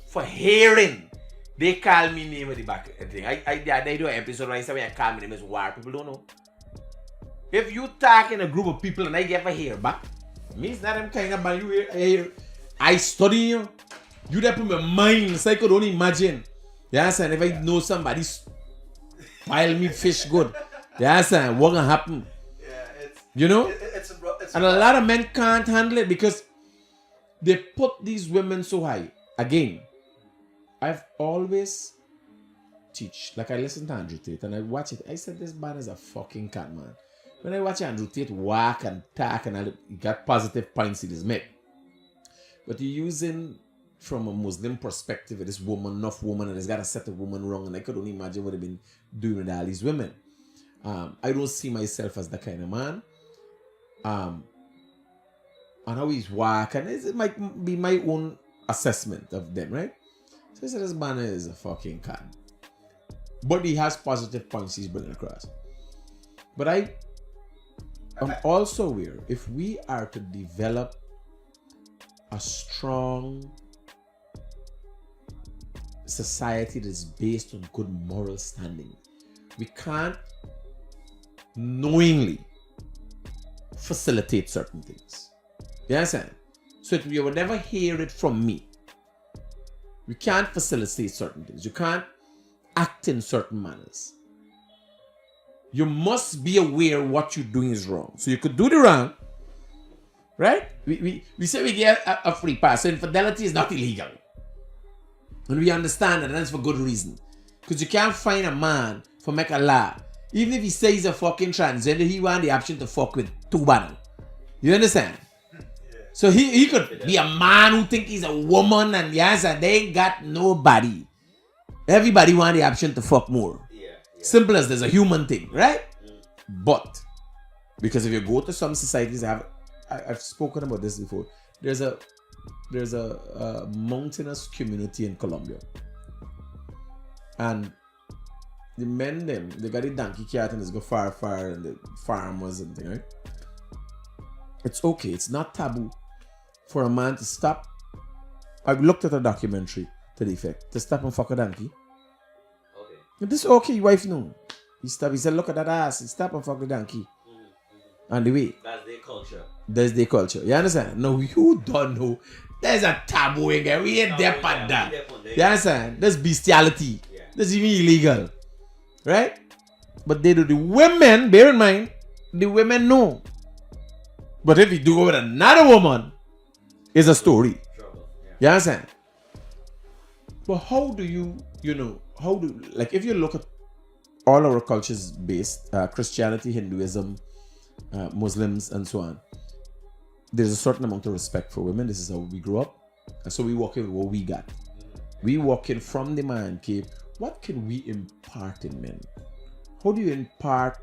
for hearing. They call me name at the back of the thing. I do an episode where I say when I call me name is war. People don't know. If you talk in a group of people and I get a hear back, means not them kind of man you hear. I study you. You there put my mind so I could only imagine. You understand? If I know somebody file me fish good. You understand? What gonna happen? Yeah, it's and a lot of men can't handle it because they put these women so high. Again, I've always teach. Like I listen to Andrew Tate and I watch it. I said this man is a fucking cat, man. When I watch Andrew Tate walk and talk and he got positive points in his make. But you're using from a Muslim perspective, this woman, enough woman, and it's got to set a woman wrong. And I could only imagine what they've been doing with all these women. I don't see myself as that kind of man. And how he's walk, and it might be my own assessment of them, right? So I said, this man is a fucking cat. But he has positive points he's bringing across. But I'm also aware, if we are to develop a strong society that is based on good moral standing, we can't knowingly facilitate certain things. You understand? So you will never hear it from me. We can't facilitate certain things. You can't act in certain manners. You must be aware what you're doing is wrong. So you could do the wrong, right? We say we get a free pass. So infidelity is not illegal. And we understand that, and that's for good reason. Because you can't find a man for make a law. Even if he says he's a fucking transgender, he want the option to fuck with two banners. You understand? Yeah. So he could be a man who think he's a woman and yes, and they ain't got nobody. Everybody want the option to fuck more. Yeah. Simple as there's a human thing, right? But because if you go to some societies, I've spoken about this before. There's a mountainous community in Colombia, and the men them they got the donkey cart and they go far and the farmers and things, right? It's okay. It's not taboo for a man to stop. I looked at a documentary to the effect to stop and fuck a donkey But this okay, wife no. He stop, he said, look at that ass. He stop and fuck the donkey. On the way. That's their culture. That's their culture. You understand? No, you don't know. There's a taboo in there. We ain't there for that. You understand? There's bestiality. Yeah. That's even illegal. Right? But they do. The women, bear in mind, the women know. But if you do go with another woman, it's a story. Trouble. Yeah. You understand? But how do you, like if you look at all our cultures based, Christianity, Hinduism, Muslims, and so on, there's a certain amount of respect for women. This is how we grew up. And so we walk in with what we got. We walk in from the man cave. What can we impart in men? How do you impart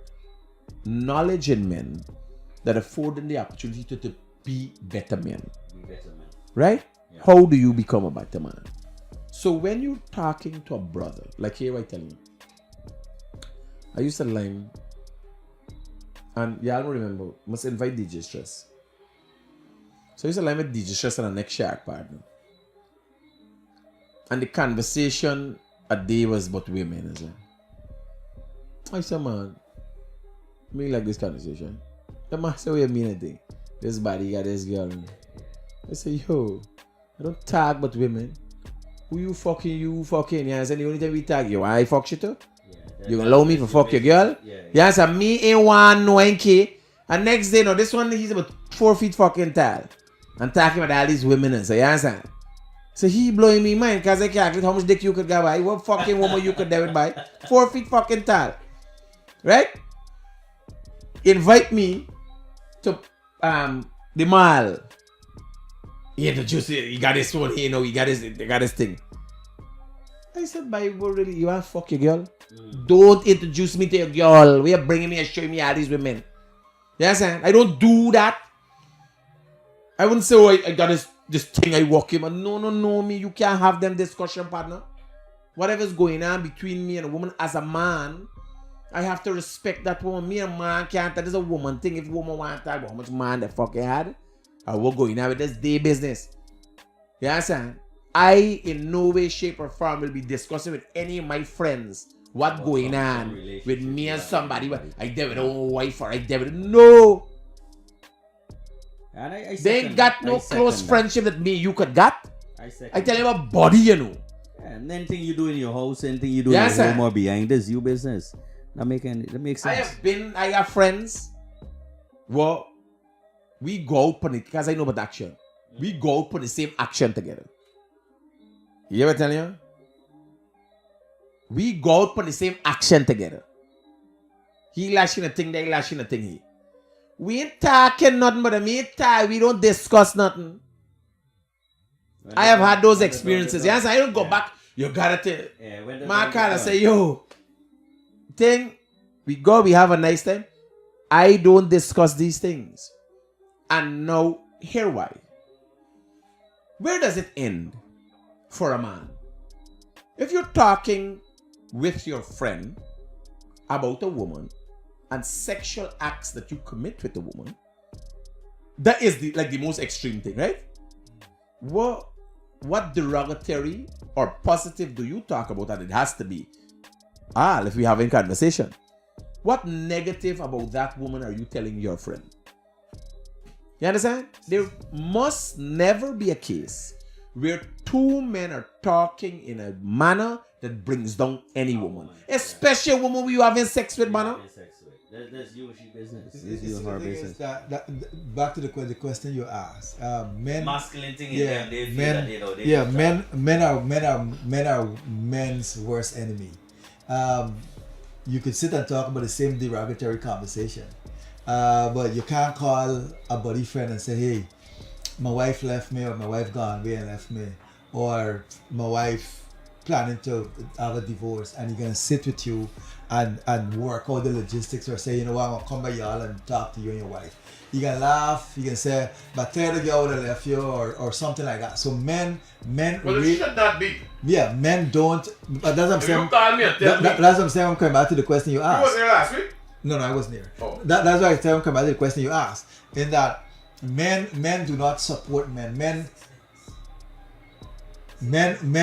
knowledge in men that afford them the opportunity to be better men? Right? Yeah. How do you become a better man? So when you're talking to a brother, like here I tell you, I used to line, and y'all remember, must invite DJ Stress. So I used to line with DJ Stress and a next shark partner. And the conversation a day was about women as well. I said, man, me like this conversation. The man said, what you mean a thing? This body got this girl. I say, yo, I don't talk about women. Who you fucking? Yeah, I said, the only time we talk, you I fuck shit too? You gonna allow me to fuck your girl? Yeah, so me ain't one no NK. And next day, no, this one he's about 4 feet fucking tall. And talking about all these women and so you understand? So he blowing me mind because I calculate how much dick you could go buy, what fucking woman you could David buy. 4 feet fucking tall. Right? Invite me to the mall. He introduced it, he got this one, he got this thing. I said, Bible, really, you want to fuck your girl? Don't introduce me to your girl. We are bringing me and showing me all these women. You understand? I don't do that. I wouldn't say, oh, I got this thing I walk in. No, me. You can't have them discussion, partner. Whatever's going on between me and a woman as a man, I have to respect that woman. Me and man can't. That is a woman thing. If a woman wants to talk about how much man they fucking had, I will go in with this day business. You understand? I, in no way, shape, or form, will be discussing with any of my friends what going on with me and somebody. I did with a wife or I did with no. And I they ain't got no close friendship that me you could got. I tell you about body, Yeah, and anything you do in your house, anything you do in your home or behind this, you business. That makes sense. I have friends. Well, we go out for it because I know about action. We go out for the same action together. You ever tell you? We go out for the same action together. He lashing a thing, they lashing a thing here. We ain't talking nothing but we don't discuss nothing. I have had those experiences. Yes, I don't go back. You gotta tell. My kind of say, yo, thing, we have a nice time. I don't discuss these things. And now, here why. Where does it end for a man? If you're talking with your friend about a woman and sexual acts that you commit with a woman, that is the most extreme thing, right? What derogatory or positive do you talk about? And it has to be, if we're having conversation. What negative about that woman are you telling your friend? You understand? There must never be a case where two men are talking in a manner that brings down any woman. Especially a woman who you having sex with, man. That's you and she business. It's you and her business. Back to the question you asked. Men, masculine thing in yeah, them, they feel men, that, you know, they yeah, men are men's worst enemy. You could sit and talk about the same derogatory conversation, but you can't call a buddy friend and say, hey, my wife left me, or my wife gone away and left me, or my wife planning to have a divorce, and you're gonna sit with you and work out the logistics, or say, you know what, I'm gonna come by y'all and talk to you and your wife. You can laugh, you can say, but tell the girl would have left you, or something like that. So men Well, it should not be. yeah, men don't, but that's what I'm saying. You call me and tell me. That's what I'm saying. I'm coming back to the question you You asked. was here last week? No, I wasn't here. Oh. That's why I tell him come back to the question you asked. In that men do not support men. Men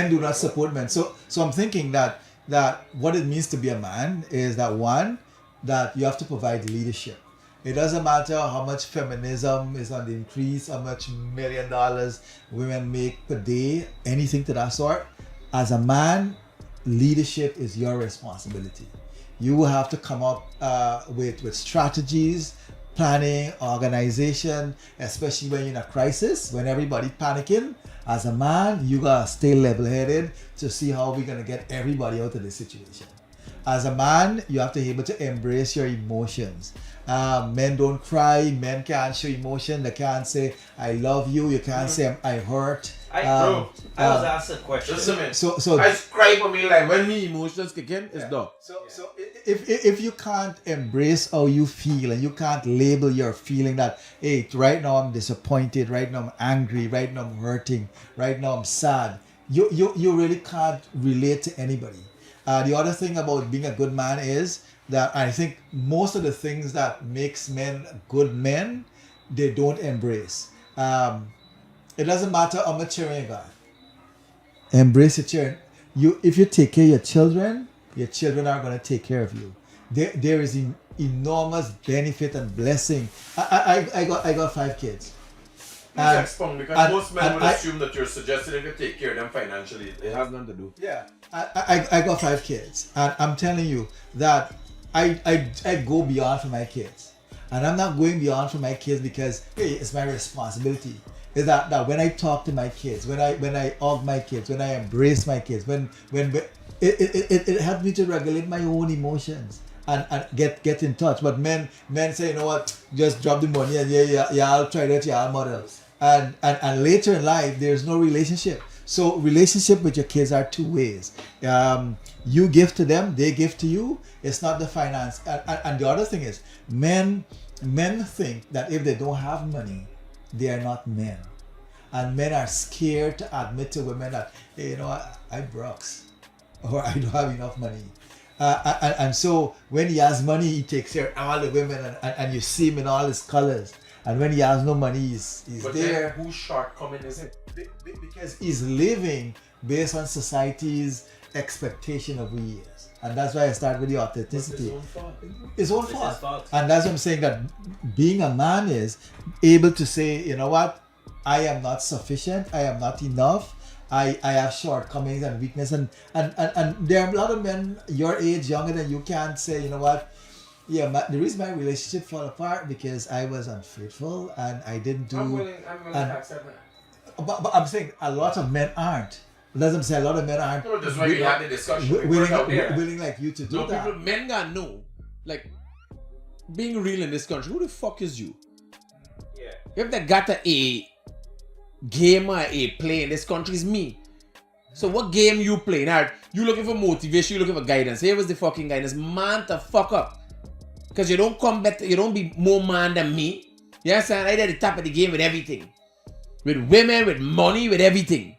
do not support men. So I'm thinking that that what it means to be a man is that one, that you have to provide leadership. It doesn't matter how much feminism is on the increase, how much $1 million women make per day, anything to that sort. As a man, leadership is your responsibility. You will have to come up with strategies, planning, organization, especially when you're in a crisis, when everybody panicking. As a man, you gotta stay level-headed to see how we're gonna get everybody out of this situation. As a man, you have to be able to embrace your emotions. Men don't cry. Men can't show emotion. They can't say, I love you. You can't say, I hurt. I was asked a question. Just a minute. So I cry for me like when me emotions kick in, it's done. So if you can't embrace how you feel and you can't label your feeling that, hey, right now I'm disappointed, right now I'm angry, right now I'm hurting, right now I'm sad, you really can't relate to anybody. The other thing about being a good man is that I think most of the things that makes men good men, they don't embrace. It doesn't matter how much children you got. Embrace your children. If you take care of your children are going to take care of you. There is enormous benefit and blessing. I got 5 kids. Please expound, because most men would assume that you're suggesting if you take care of them financially. It has nothing to do. Yeah, I got 5 kids, and I'm telling you that I go beyond for my kids, and I'm not going beyond for my kids because hey, it's my responsibility. Is that when I talk to my kids, when I hug my kids, when I embrace my kids, when it helps me to regulate my own emotions and get in touch. But men say, you know what, just drop the money and yeah, I'll try that, yeah, I'll model. And later in life, there's no relationship. So relationship with your kids are 2 ways. You give to them, they give to you. It's not the finance. And the other thing is, men think that if they don't have money, they are not men. And men are scared to admit to women that, hey, you know what, I broke, or I don't have enough money. And so when he has money, he takes care of all the women, and you see him in all his colors. And when he has no money, he's but there. Then whose shortcoming is it? Because he's living based on society's expectation of who he is. And that's why I start with the authenticity. His own fault. And that's what I'm saying, that being a man is able to say, you know what, I am not sufficient, I am not enough, I have shortcomings and weakness, and there are a lot of men your age, younger than you, can't say, you know what, yeah, the reason my relationship fell apart because I was unfaithful and I didn't do. I'm willing to accept that. But I'm saying a lot of men aren't. Doesn't say a lot of men aren't. No, that's why we had the discussion. Willing like you to do that. People, men gotta know, like, being real in this country, who the fuck is you? Yeah. If they got a game or a play in this country, is me. So what game you play? Now, you looking for motivation, you looking for guidance. Here was the fucking guidance. Man to fuck up. Because you don't come better, you don't be more man than me. You understand? I did the top of the game with everything. With women, with money, with everything.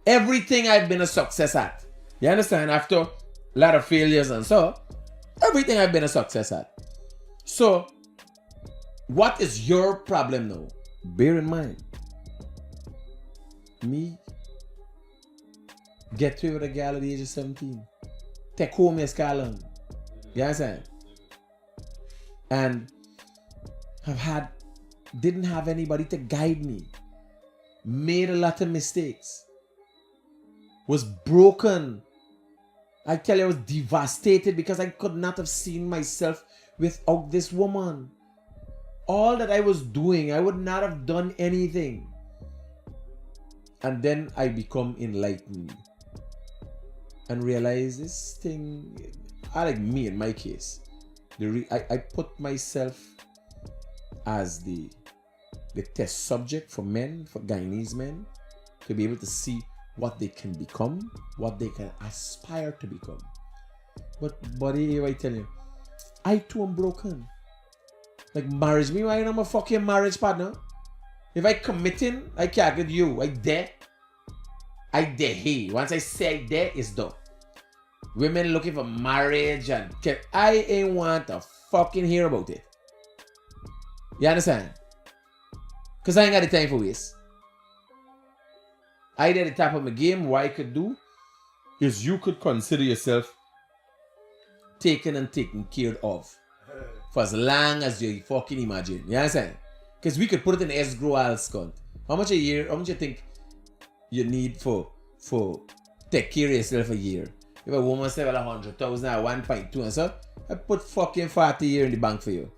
Everything I've been a success at. You understand? After a lot of failures and so, everything I've been a success at. So, what is your problem now? Bear in mind, me get to with a girl at the age of 17. Take home a scholar. You understand? And didn't have anybody to guide me. Made a lot of mistakes. Was broken. I tell you, I was devastated because I could not have seen myself without this woman. All that I was doing, I would not have done anything. And then I become enlightened and realize this thing, I like me in my case. I put myself as the test subject for men, for Guyanese men, to be able to see what they can become, what they can aspire to become. But buddy, I tell you, I too am broken. Like marriage, me, I'm a fucking marriage partner. If I committing, I can't get you. I dare. Hey, once I say I dare, it's done. Women looking for marriage and I ain't want to fucking hear about it. You understand? Because I ain't got the time for waste. I did the top of my game, what I could do. is you could consider yourself taken and taken care of for as long as you fucking imagine. You understand? Because we could put it in escrow account. How much a year? How much you think you need for take care of yourself a year? If a woman say, well, 100,000 or 1.2 and so, I put fucking 40 years in the bank for you.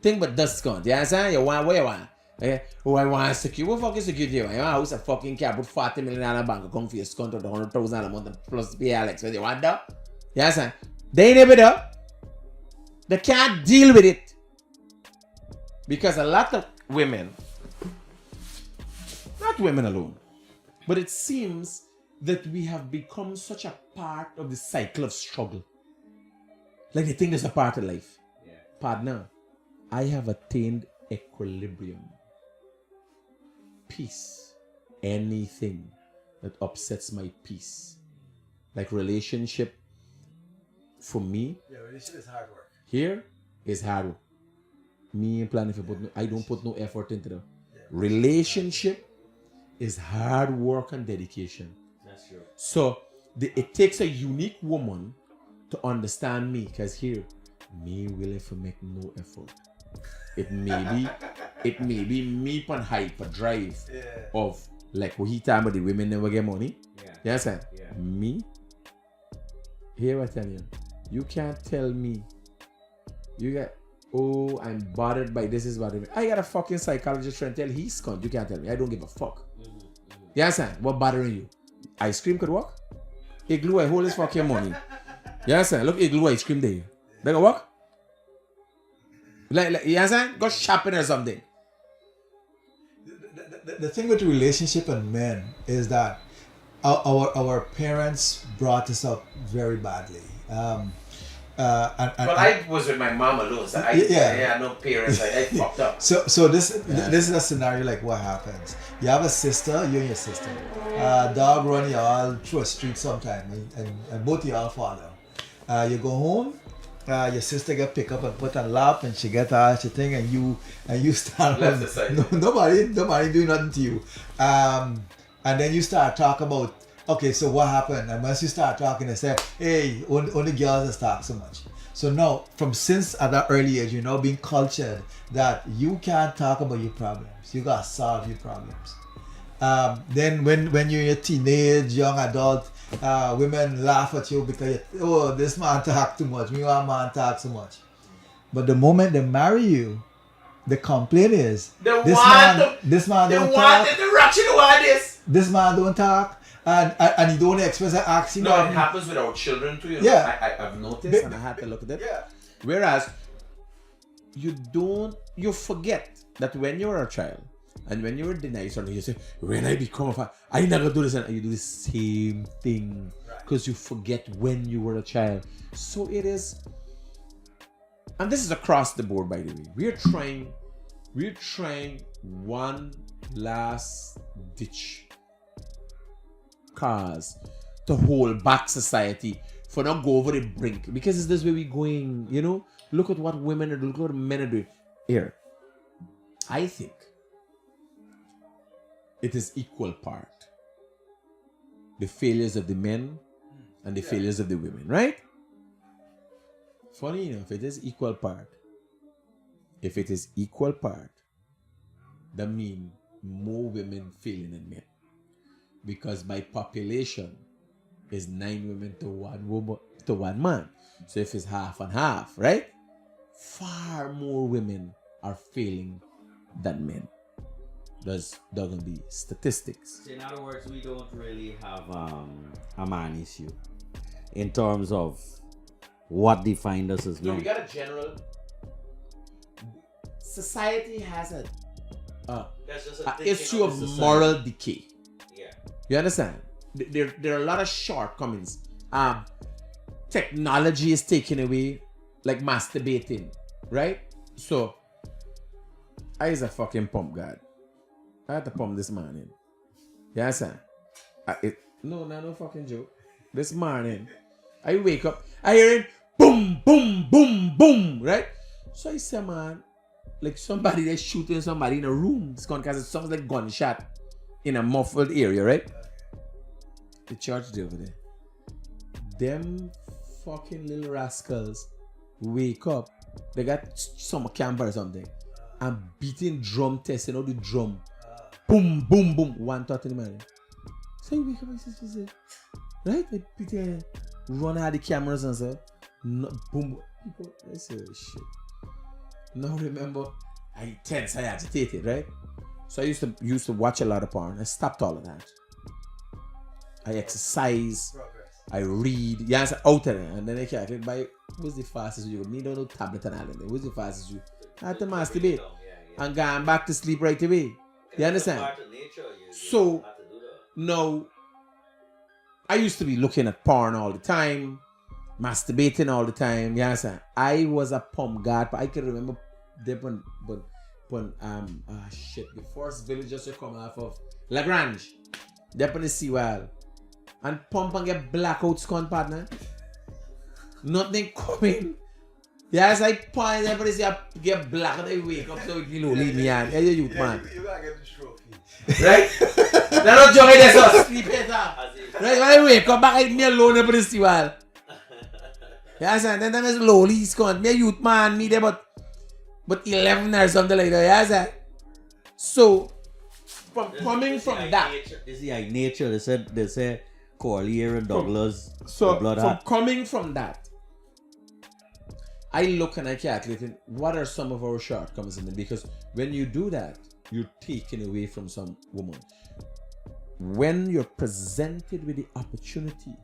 Think about discount. You understand? You want what you want. Okay? Oh, I want security. What fucking security you want? You want a house a fucking car, put 40 million in the bank, come for your discount of 100,000 a month plus pay Alex. What you want that? You understand? They ain't able to. They can't deal with it. Because a lot of women, not women alone, but it seems that we have become such a part of the cycle of struggle. Like they think it's a part of life. Yeah. Partner, I have attained equilibrium. Peace. Anything that upsets my peace. Like relationship, for me, Yeah, relationship is hard work. here is hard work. Me ain't planning for put no, I don't put no effort into them. Yeah. Relationship is hard work and dedication. That's true. So it takes a unique woman to understand me, because here, me willing to make no effort. It may be me pan hype, a drive Yeah. of like what he talking about the women never get money. Yeah. You understand? Yeah. Me, here I tell you can't tell me you got, oh, I'm bothered by this is bothering me. I got a fucking psychologist trying to tell he's cunt. You can't tell me. I don't give a fuck. You understand? What bothering you? Ice cream could work. Igloo, I hold his fucking money. You understand? Look, igloo ice cream there. They can work. Like, you understand? Go shopping or something. The thing with relationship and men is that our parents brought us up very badly. Well, I was with my mom alone, so I had no parents. I fucked up. So this is a scenario like what happens. You have a sister, you and your sister. Dog run y'all through a street sometime, and both of y'all follow. You go home. Your sister get pick up and put on lap, and she get her thing, and you start. Left the side. Nobody do nothing to you. And then you start talk about, okay, so what happened? And once you start talking, they say, hey, only girls that talk so much. So now, since at that early age, you're now being cultured that you can't talk about your problems. You gotta solve your problems. Then when you're a teenage, young adult, women laugh at you because this man talk too much. Me want man talk so much. But the moment they marry you, the complaint is this man don't talk. This man don't talk, and he don't express an action. No, it happens with our children too. You know? Yeah. I've noticed, And I had to look at it. Yeah. Whereas you forget that when you were a child and when you were denied something, you say, when I become a father, I never do this, and you do the same thing because you forget when you were a child. So it is, and this is across the board, by the way. We're trying one last ditch cause to hold back society for not go over the brink, because it's this way we're going. You know, look at what women are doing, look at what men are doing. Here, I think it is equal part the failures of the men and the failures of the women, right? Funny enough, it is equal part. If it is equal part, that means more women failing than men, because by population is 9 women to 1 woman to 1 man. So if it's half and half, right? Far more women are failing than men. There's gonna be statistics. So in other words, we don't really have a man issue in terms of what defined us as No, men. we got a general. Society has a That's just a thinking issue of the society. moral decay. Yeah. You understand? There are a lot of shortcomings. Technology is taken away, like masturbating, right? So, I is a fucking pump god. I had to pump this morning. You understand? No fucking joke. This morning, I wake up, I hear it, boom, boom, boom, boom, right? So I say, man, like somebody that's shooting somebody in a room. It's gone because it sounds like gunshot in a muffled area, right? The church there over there. them fucking little rascals wake up. They got some camper or something. And beating drum test, you know the drum. Boom, boom, boom. 1:30 in the morning. So you wake up and say, right? They beat run out the cameras and stuff. No, boom. People, I say, oh, shit. Now remember, I tense, I agitated, right? So I used to watch a lot of porn. I stopped all of that. I exercise. I read. Yes, out there. And then I calculate by what's the fastest you go. Me don't know tablet and all that. What's the fastest you? I have to masturbate. And going back to sleep right away. You understand? So now I used to be looking at porn all the time, masturbating all the time. You understand? I was a pump guard, but I can remember when shit, the first village just come off of Lagrange. They're on the seawall. And pump and get blackouts con partner. Nothing coming. Yes, I point everybody say I get black and I wake up so you know leave me on. Yeah, you man. You gotta get the trophy. Right? They're not joking this up. Sleep it up. Right? When I wake up back, I me alone up on the seawall. Yes, and then there's lowlies con. Me a youth man, me there but 11 or something like that. Yes, so from coming from that. This is nature. They say Corlier and Douglas. So from coming from that, I look and I calculate what are some of our shortcomings in it, because when you do that, you're taking away from some woman. When you're presented with the opportunity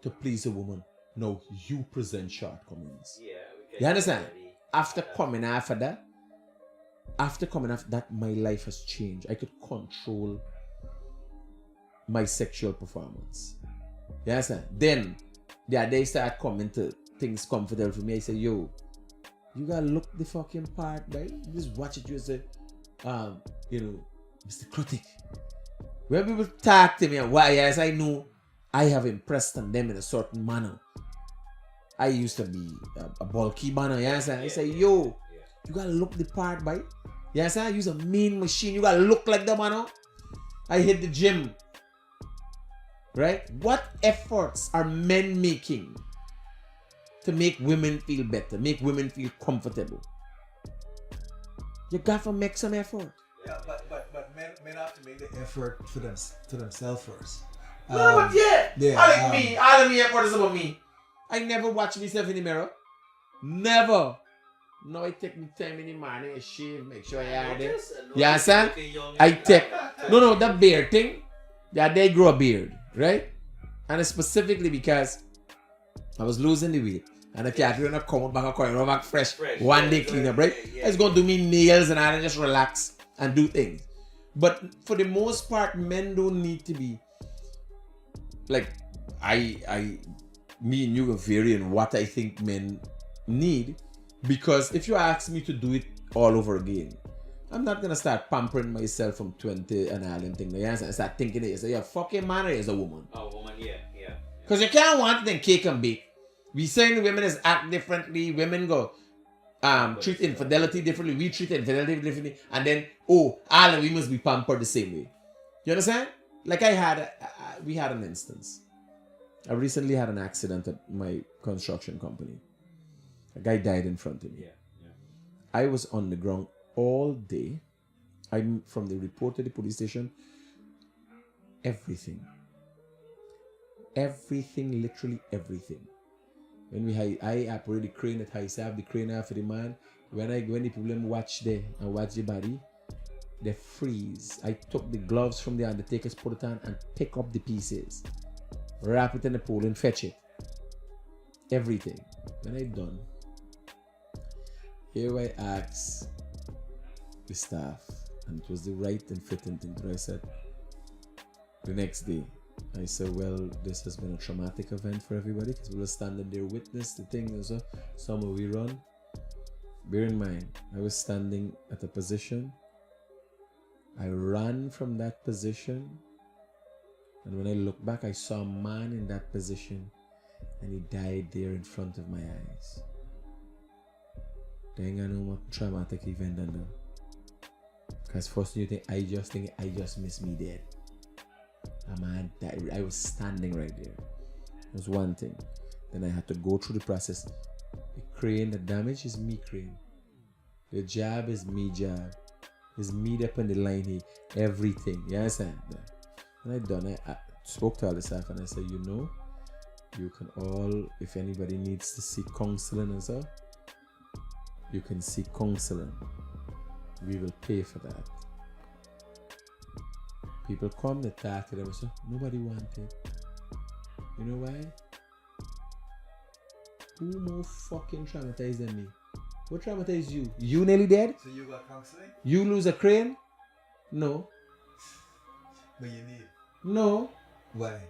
to please a woman, no, you present shortcomings. Yeah, you understand? After coming after that, my life has changed. I could control my sexual performance. You understand? Then the day start coming to things comfortable for me. I say, yo, you gotta look the fucking part, right? Just watch it. You say, Mr. Kritik. When people talk to me, why? Yes, I know I have impressed on them in a certain manner. I used to be a bulky banner. Yes, I say, yo, you gotta look the part, right? Yes, I use a mean machine. You gotta look like the man. I hit the gym. Right? What efforts are men making to make women feel better, make women feel comfortable? You got to make some effort. Yeah, but men have to make the effort to themselves first. No, but all of me effort is about me. I never watch myself in the mirror. Never. No, I take my time in the morning, I shave, make sure I have it. You understand? I take, no, that beard thing, they grow a beard, right? And it's specifically because I was losing the weight. And I can't really come back fresh. One day clean up, right? I was going to do me nails and I just relax and do things. But for the most part, men don't need to be like, me and you are varying what I think men need. Because if you ask me to do it all over again, I'm not gonna start pampering myself from 20 and all them things. I start thinking it is a fucking man or is a woman. Oh, woman, yeah. Because you can't want them cake and bake. We saying women is act differently. Women go treat infidelity differently. We treat infidelity differently. And then, all of we must be pampered the same way. You understand? Like we had an instance. I recently had an accident at my construction company. A guy died in front of me. Yeah. I was on the ground all day. I'm from the report to the police station. Everything, literally everything. When I operate the crane at high, I have the crane out for the man. When the people watch there and watch the body, they freeze. I took the gloves from the undertakers, put it on, and pick up the pieces, wrap it in the pole and fetch it. Everything. When I done, here I asked the staff, and it was the right and fitting thing. But I said, the next day, I said, well, this has been a traumatic event for everybody because we were standing there, witness the thing, and so some of we run. Bear in mind, I was standing at a position. I ran from that position, and when I look back, I saw a man in that position, and he died there in front of my eyes. Then I know what traumatic event I know. Because first you think I just miss me dead. A man died. I was standing right there. That's one thing. Then I had to go through the process. The crane, the damage is me crane. The jab is me jab. It's me up on the line here. Everything. You understand? When I done, I spoke to all the staff and I said, you can all, if anybody needs to seek counseling and so, you can seek counseling. We will pay for that. People come, they talk to them, so nobody wanted. You know why? Who more fucking traumatized than me? What traumatized you? You nearly dead? So you got counseling? You lose a crane? No. But you need. No. Why?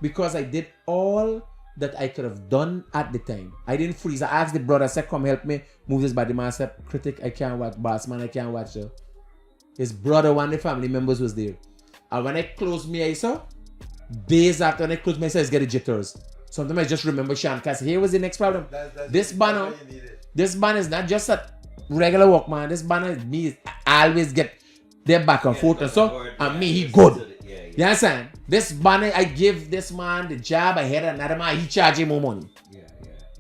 Because I did all that I could have done at the time. I didn't freeze. I asked the brother, I said, come help me move this body. Man, I said, critic, I can't watch. Boss man, I can't watch. His brother, one of the family members was there. And when I closed my eyes, days after when I closed my eyes, I get the jitters. Sometimes I just remember Sean, because here was the next problem. This banner is not just a regular walk, man. This banner is me. I always get their back and forth and so. And me, he good. You understand? This banner, I give this man the job. I had another man, he charge him more money. Yeah.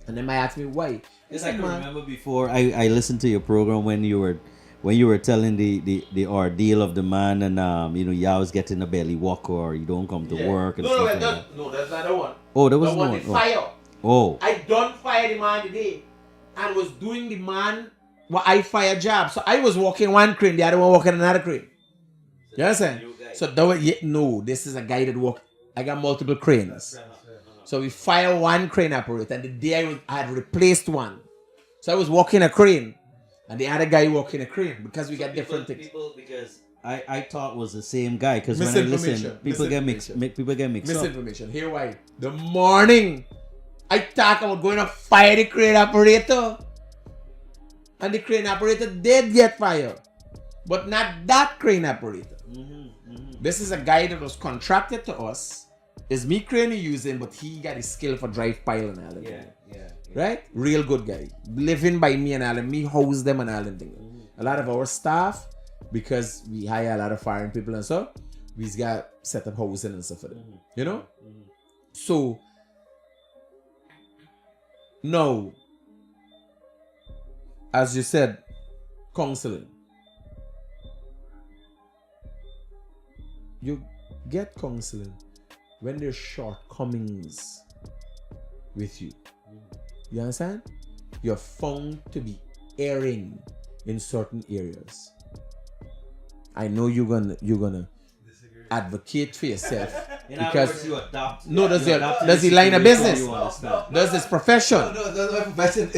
And then I ask me why. Yes, I can remember before I listened to your program when you were telling the ordeal of the man and you always get in a belly walk or you don't come to work and stuff like that. No, that's not the one. Oh, there was the no one. Fire. Oh. I done fire the man today and was doing the man what I fire job. So I was walking one crane, the other one walking another crane. You understand? So this is a guy that walk. I got multiple cranes. So we fire one crane operator, and the day I had replaced one. So I was walking a crane, and the other guy walking a crane because we got different things. Because I thought it was the same guy because when I listen, people get mixed up. Misinformation. Here why? The morning I talk about going to fire the crane operator, and the crane operator did get fired, but not that crane operator. This is a guy that was contracted to us. It's me crane using, but he got his skill for drive pile and all that. Yeah. Right? Real good guy. Living by me and all that. Me house them and all that thing. A lot of our staff, because we hire a lot of foreign people and so, we've got set up housing and stuff for them. You know? So, no. As you said, counseling. You get counseling when there's shortcomings with you. You understand? You're found to be erring in certain areas. I know you're gonna advocate for yourself because there's the line of business. There's this profession. No, that's my profession.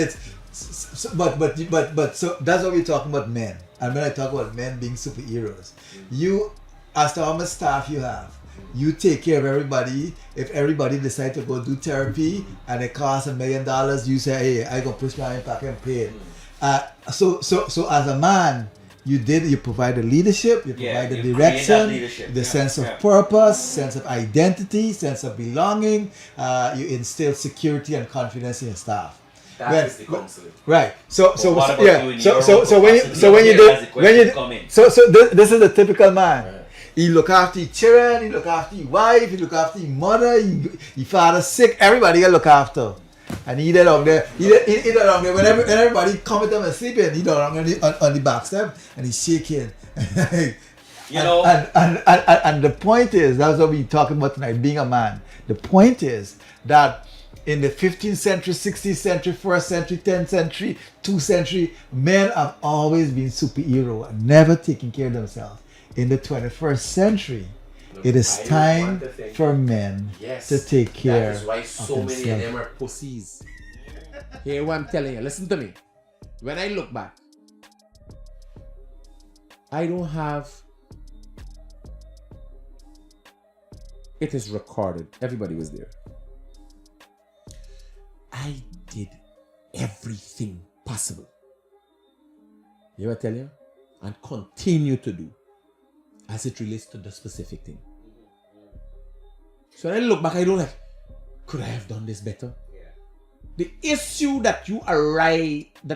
But so that's what we're talking about men. And when I talk about men being superheroes, you, as to how much staff you have, you take care of everybody. If everybody decide to go do therapy and it costs $1 million, you say, hey, I gonna push my impact and pay it. So as a man, you provide the leadership, you provide the direction, the sense of purpose, sense of identity, sense of belonging. You instill security and confidence in your staff. That is the counseling. Right. So this is the typical man. Right. He look after his children, he look after his wife, he look after his mother, his father sick, everybody get look after. And he down there, when everybody come with him and sleeping, he down on the back step and he's shaking. And the point is, that's what we're talking about tonight, being a man. The point is that in the 15th century, 16th century, 1st century, 10th century, 2nd century, men have always been superhero and never taking care of themselves. In the 21st century, it is time for men to take care of themselves. That is why so many of them are pussies. Hear what I'm telling you. Listen to me. When I look back, I don't have... It is recorded. Everybody was there. I did everything possible. You ever tell you? And continue to do as it relates to the specific thing. So when I look back, I don't like, could I have done this better? Yeah. The issue that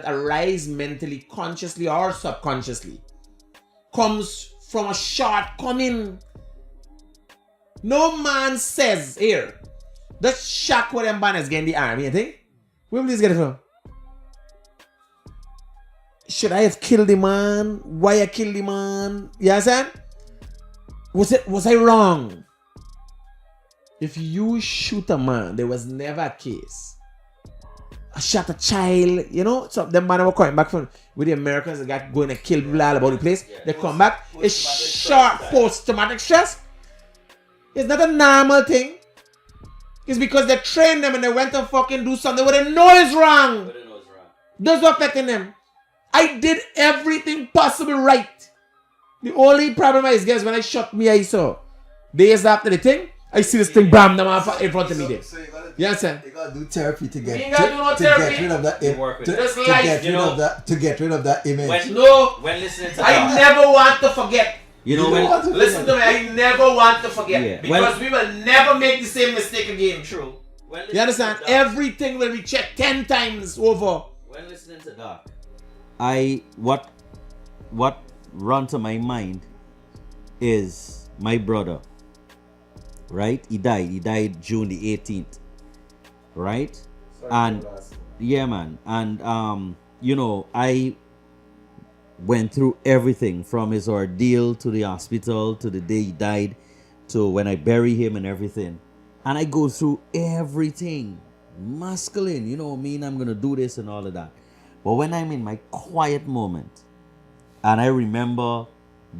arise mentally, consciously or subconsciously, comes from a shortcoming. No man says here, That's shock what them banners get in the army, you think? Where will this get it from? Should I have killed the man? Why I killed the man? You understand? Was I wrong? If you shoot a man, there was never a case. I shot a child, you know? So them man were coming back from with the Americans, they got going to kill people all about the place. They come back. It's short post-traumatic stress. It's not a normal thing. It's because they trained them and they went to fucking do something where they know it's wrong. That's what affecting them. I did everything possible right. The only problem is, guys, when I shot me, I saw days after the thing, I see this thing bam them off in front of me there. You understand? You gotta do therapy to get You gotta do no therapy. get rid of that To get rid of that image. When listening to I never want to forget. You know, Listen to me, I never want to forget. Yeah. Because we will never make the same mistake again. True. You understand? Everything will be checked 10 times over. When listening to Doc, what run to my mind is my brother, right? He died June the 18th, right? And yeah, man, and you know, I went through everything from his ordeal to the hospital to the day he died to when I bury him and everything, and I go through everything masculine, you know what I mean? I'm gonna do this and all of that. But when I'm in my quiet moment and I remember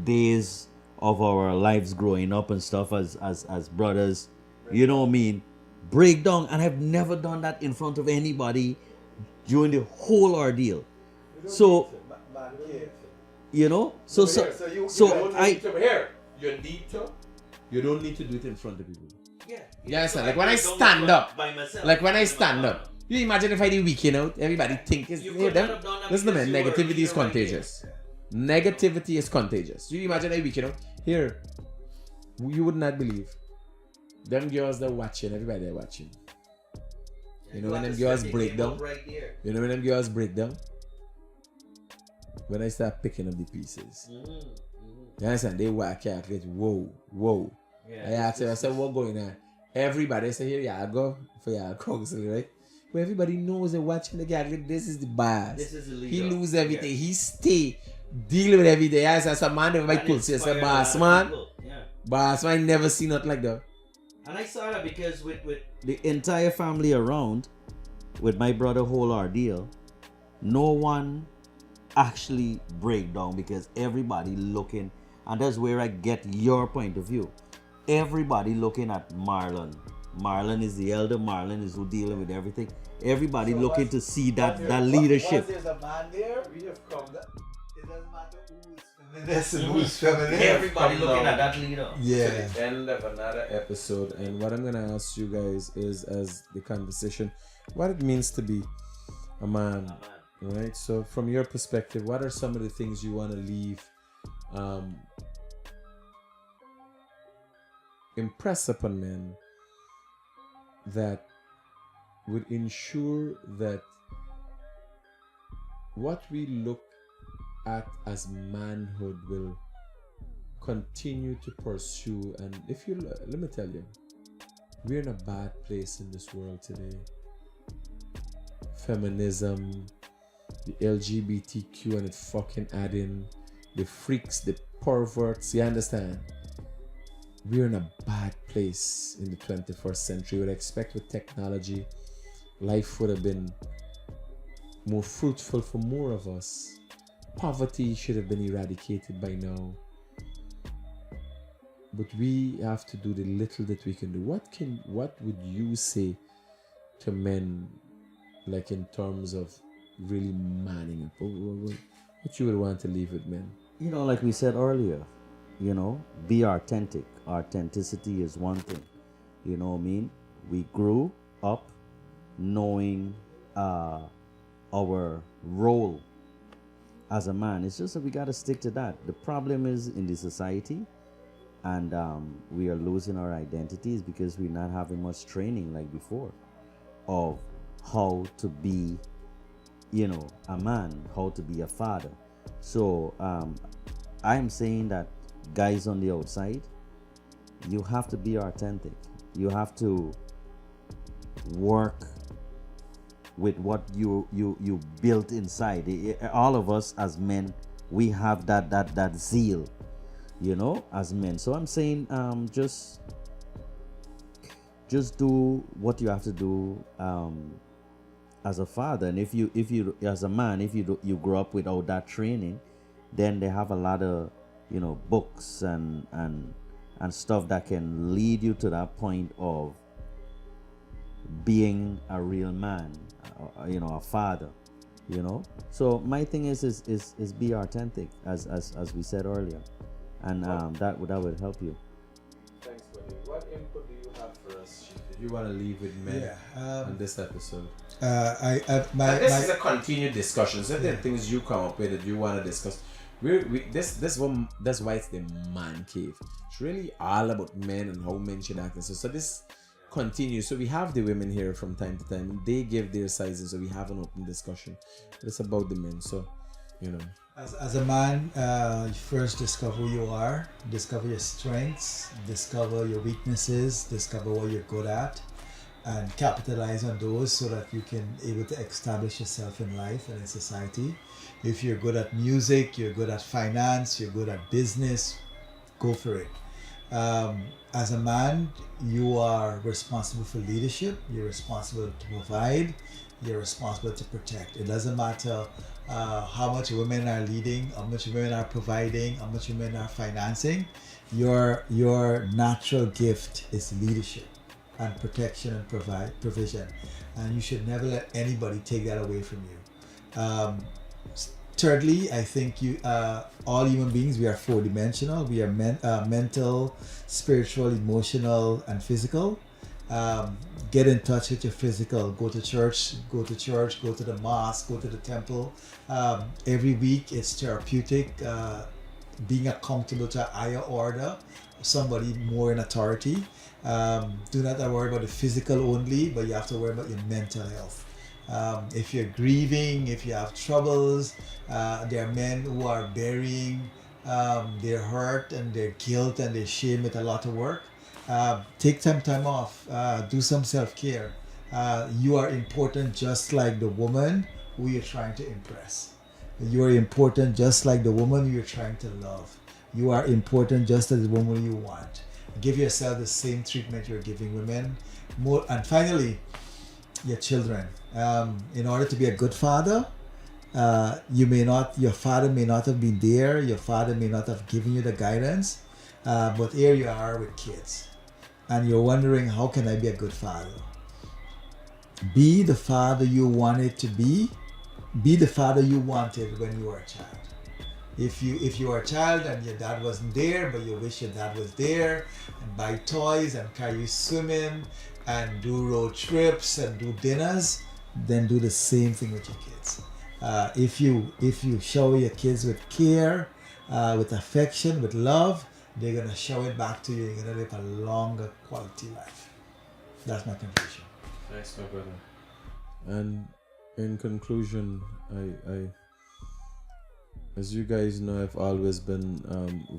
days of our lives growing up and stuff as brothers, you know what I mean, break down, and I've never done that in front of anybody during the whole ordeal. So you know, so you don't need to do it in front of people. Yes, sir. Like when I stand up, you imagine if I did weekend out, everybody think it's them. Listen to me, negativity is contagious. Negativity is contagious. You imagine a weekend out here, you would not believe. Them girls they're watching, everybody they're watching. You know when them girls break down. You know when them girls break down. When I start picking up the pieces. You understand? They walk out, whoa. I asked them, I said, what going on? Everybody say, here y'all go for y'all counseling, right? Where everybody knows they're watching the guy, like, this is the boss. this is illegal. He lose everything. Yeah. He stay deal with everything. As a man, never might could say, boss man. Yeah. Boss man, never seen nothing like that. And I saw that because with the entire family around, with my brother whole ordeal, no one actually break down because everybody looking, and that's where I get your point of view. Everybody looking at Marlon. Marlon is the elder. Marlon is who dealing with everything. Everybody looking to see that leadership. Once there's a man there, we have come. It doesn't matter who's feminist and who's feminist. everybody looking at that leader. Yeah. To the end of another episode, and what I'm gonna ask you guys is, as the conversation, what it means to be a man. Right? So from your perspective, what are some of the things you want to leave impress upon men that would ensure that what we look at as manhood will continue to pursue? And if you let me tell you, we're in a bad place in this world today. Feminism, the LGBTQ, and it fucking adding the freaks, the perverts, you understand? We're in a bad place in the 21st century. You would expect with technology, life would have been more fruitful for more of us. Poverty should have been eradicated by now. But we have to do the little that we can do. What would you say to men, like in terms of really manning up? What you would want to leave with men? You know, like we said earlier, you know, be authentic. Authenticity is one thing. You know what I mean? We grew up knowing our role as a man. It's just that we got to stick to that. The problem is in the society, and we are losing our identities because we're not having much training like before of how to be, you know, a man, how to be a father. So I'm saying that guys on the outside, you have to be authentic. You have to work with what you built inside. All of us as men, we have that zeal, as men. So I'm saying, just do what you have to do as a father. And if you as a man, if you grow up without that training, then they have a lot of books and stuff that can lead you to that point of being a real man, a father. So my thing is be authentic, as we said earlier, and that would help you. Thanks, buddy. What input do you have for us, Chief? If you want to leave with men on this episode? This is a continued discussion. So there are things you come up with that you want to discuss. That's why it's the man cave. It's really all about men and how men should act. So this continues. So we have the women here from time to time. They give their sizes, so we have an open discussion. But it's about the men. So, As a man, you first discover who you are, discover your strengths, discover your weaknesses, discover what you're good at, and capitalize on those so that you can able to establish yourself in life and in society. If you're good at music, you're good at finance, you're good at business, go for it. As a man, you are responsible for leadership, you're responsible to provide, you're responsible to protect. It doesn't matter how much women are leading, how much women are providing, how much women are financing. Your natural gift is leadership and protection and provision, and you should never let anybody take that away from you. Thirdly, I think all human beings, we are four-dimensional. We are mental, spiritual, emotional, and physical. Get in touch with your physical. Go to church, go to the mosque, go to the temple. Every week it's therapeutic. Being accountable to a higher order, somebody more in authority. Do not worry about the physical only, but you have to worry about your mental health. If you're grieving, if you have troubles, there are men who are burying their hurt and their guilt and their shame with a lot of work. Take some time off. Do some self-care. You are important just like the woman who you're trying to impress. You are important just like the woman you're trying to love. You are important just as the woman you want. Give yourself the same treatment you're giving women. More, and finally, your children. In order to be a good father, your father may not have been there, your father may not have given you the guidance, but here you are with kids. And you're wondering, how can I be a good father? Be the father you wanted to be. Be the father you wanted when you were a child. If you were a child and your dad wasn't there, but you wish your dad was there, and buy toys and carry you swimming and do road trips and do dinners, then do the same thing with your kids. If you shower your kids with care, with affection, with love, they're gonna show it back to you. You're gonna live a longer quality life. That's my conclusion. Thanks, my brother. And in conclusion, I as you guys know, I've always been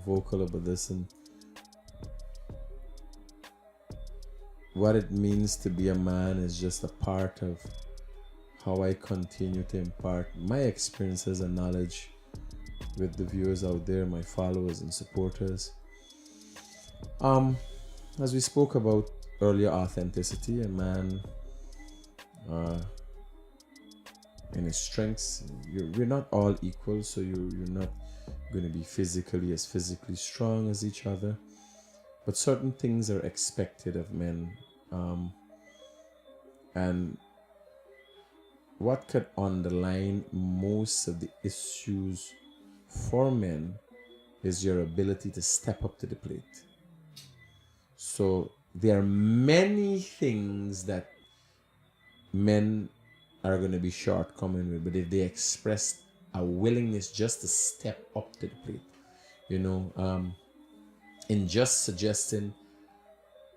vocal about this, and what it means to be a man is just a part of how I continue to impart my experiences and knowledge with the viewers out there, my followers and supporters. As we spoke about earlier, authenticity, a man in his strengths, we're not all equal, so you're not going to be physically strong as each other, but certain things are expected of men, and what could underline most of the issues for men is your ability to step up to the plate. So there are many things that men are going to be shortcoming with, but if they express a willingness just to step up to the plate, in just suggesting,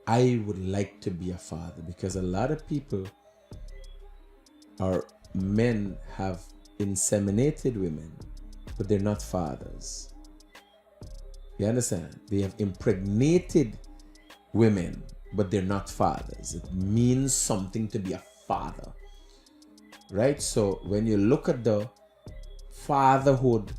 I would like to be a father, because a lot of people or men have inseminated women, but they're not fathers. You understand? They have impregnated women, but they're not fathers. It means something to be a father, right? So when you look at the fatherhood,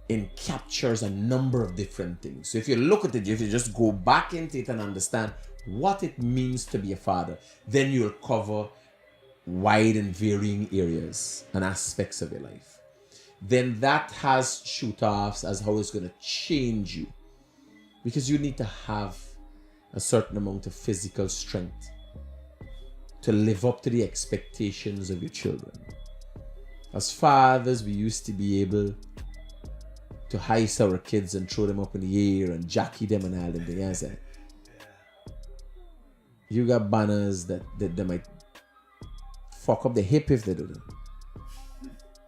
it captures a number of different things. So if you look at it, if you just go back into it and understand what it means to be a father, then you'll cover wide and varying areas and aspects of your life. Then that has shoot-offs as how it's going to change you, because you need to have a certain amount of physical strength to live up to the expectations of your children. As fathers, we used to be able to heist our kids and throw them up in the air and jockey them and all them things. Yes, you got banners that they might fuck up the hip if they do that.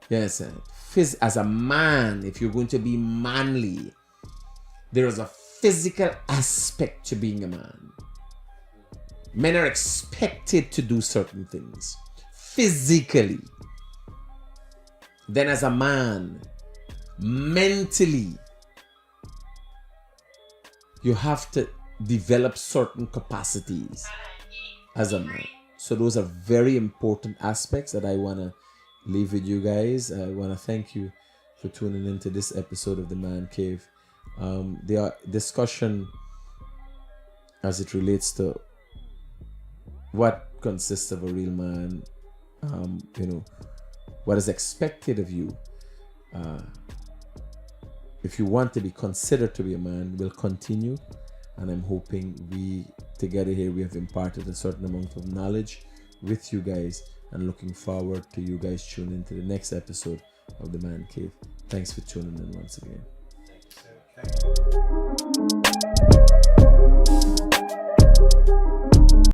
Yes, as a man, if you're going to be manly, there is a physical aspect to being a man. Men are expected to do certain things physically. Then as a man, mentally, you have to develop certain capacities as a man. So those are very important aspects that I want to leave with you guys. I want to thank you for tuning into this episode of The Man Cave. The discussion as it relates to what consists of a real man, what is expected of you. If you want to be considered to be a man, will continue. And I'm hoping we together here, we have imparted a certain amount of knowledge with you guys, and looking forward to you guys tuning into the next episode of The Man Cave. Thanks for tuning in once again. Thank you.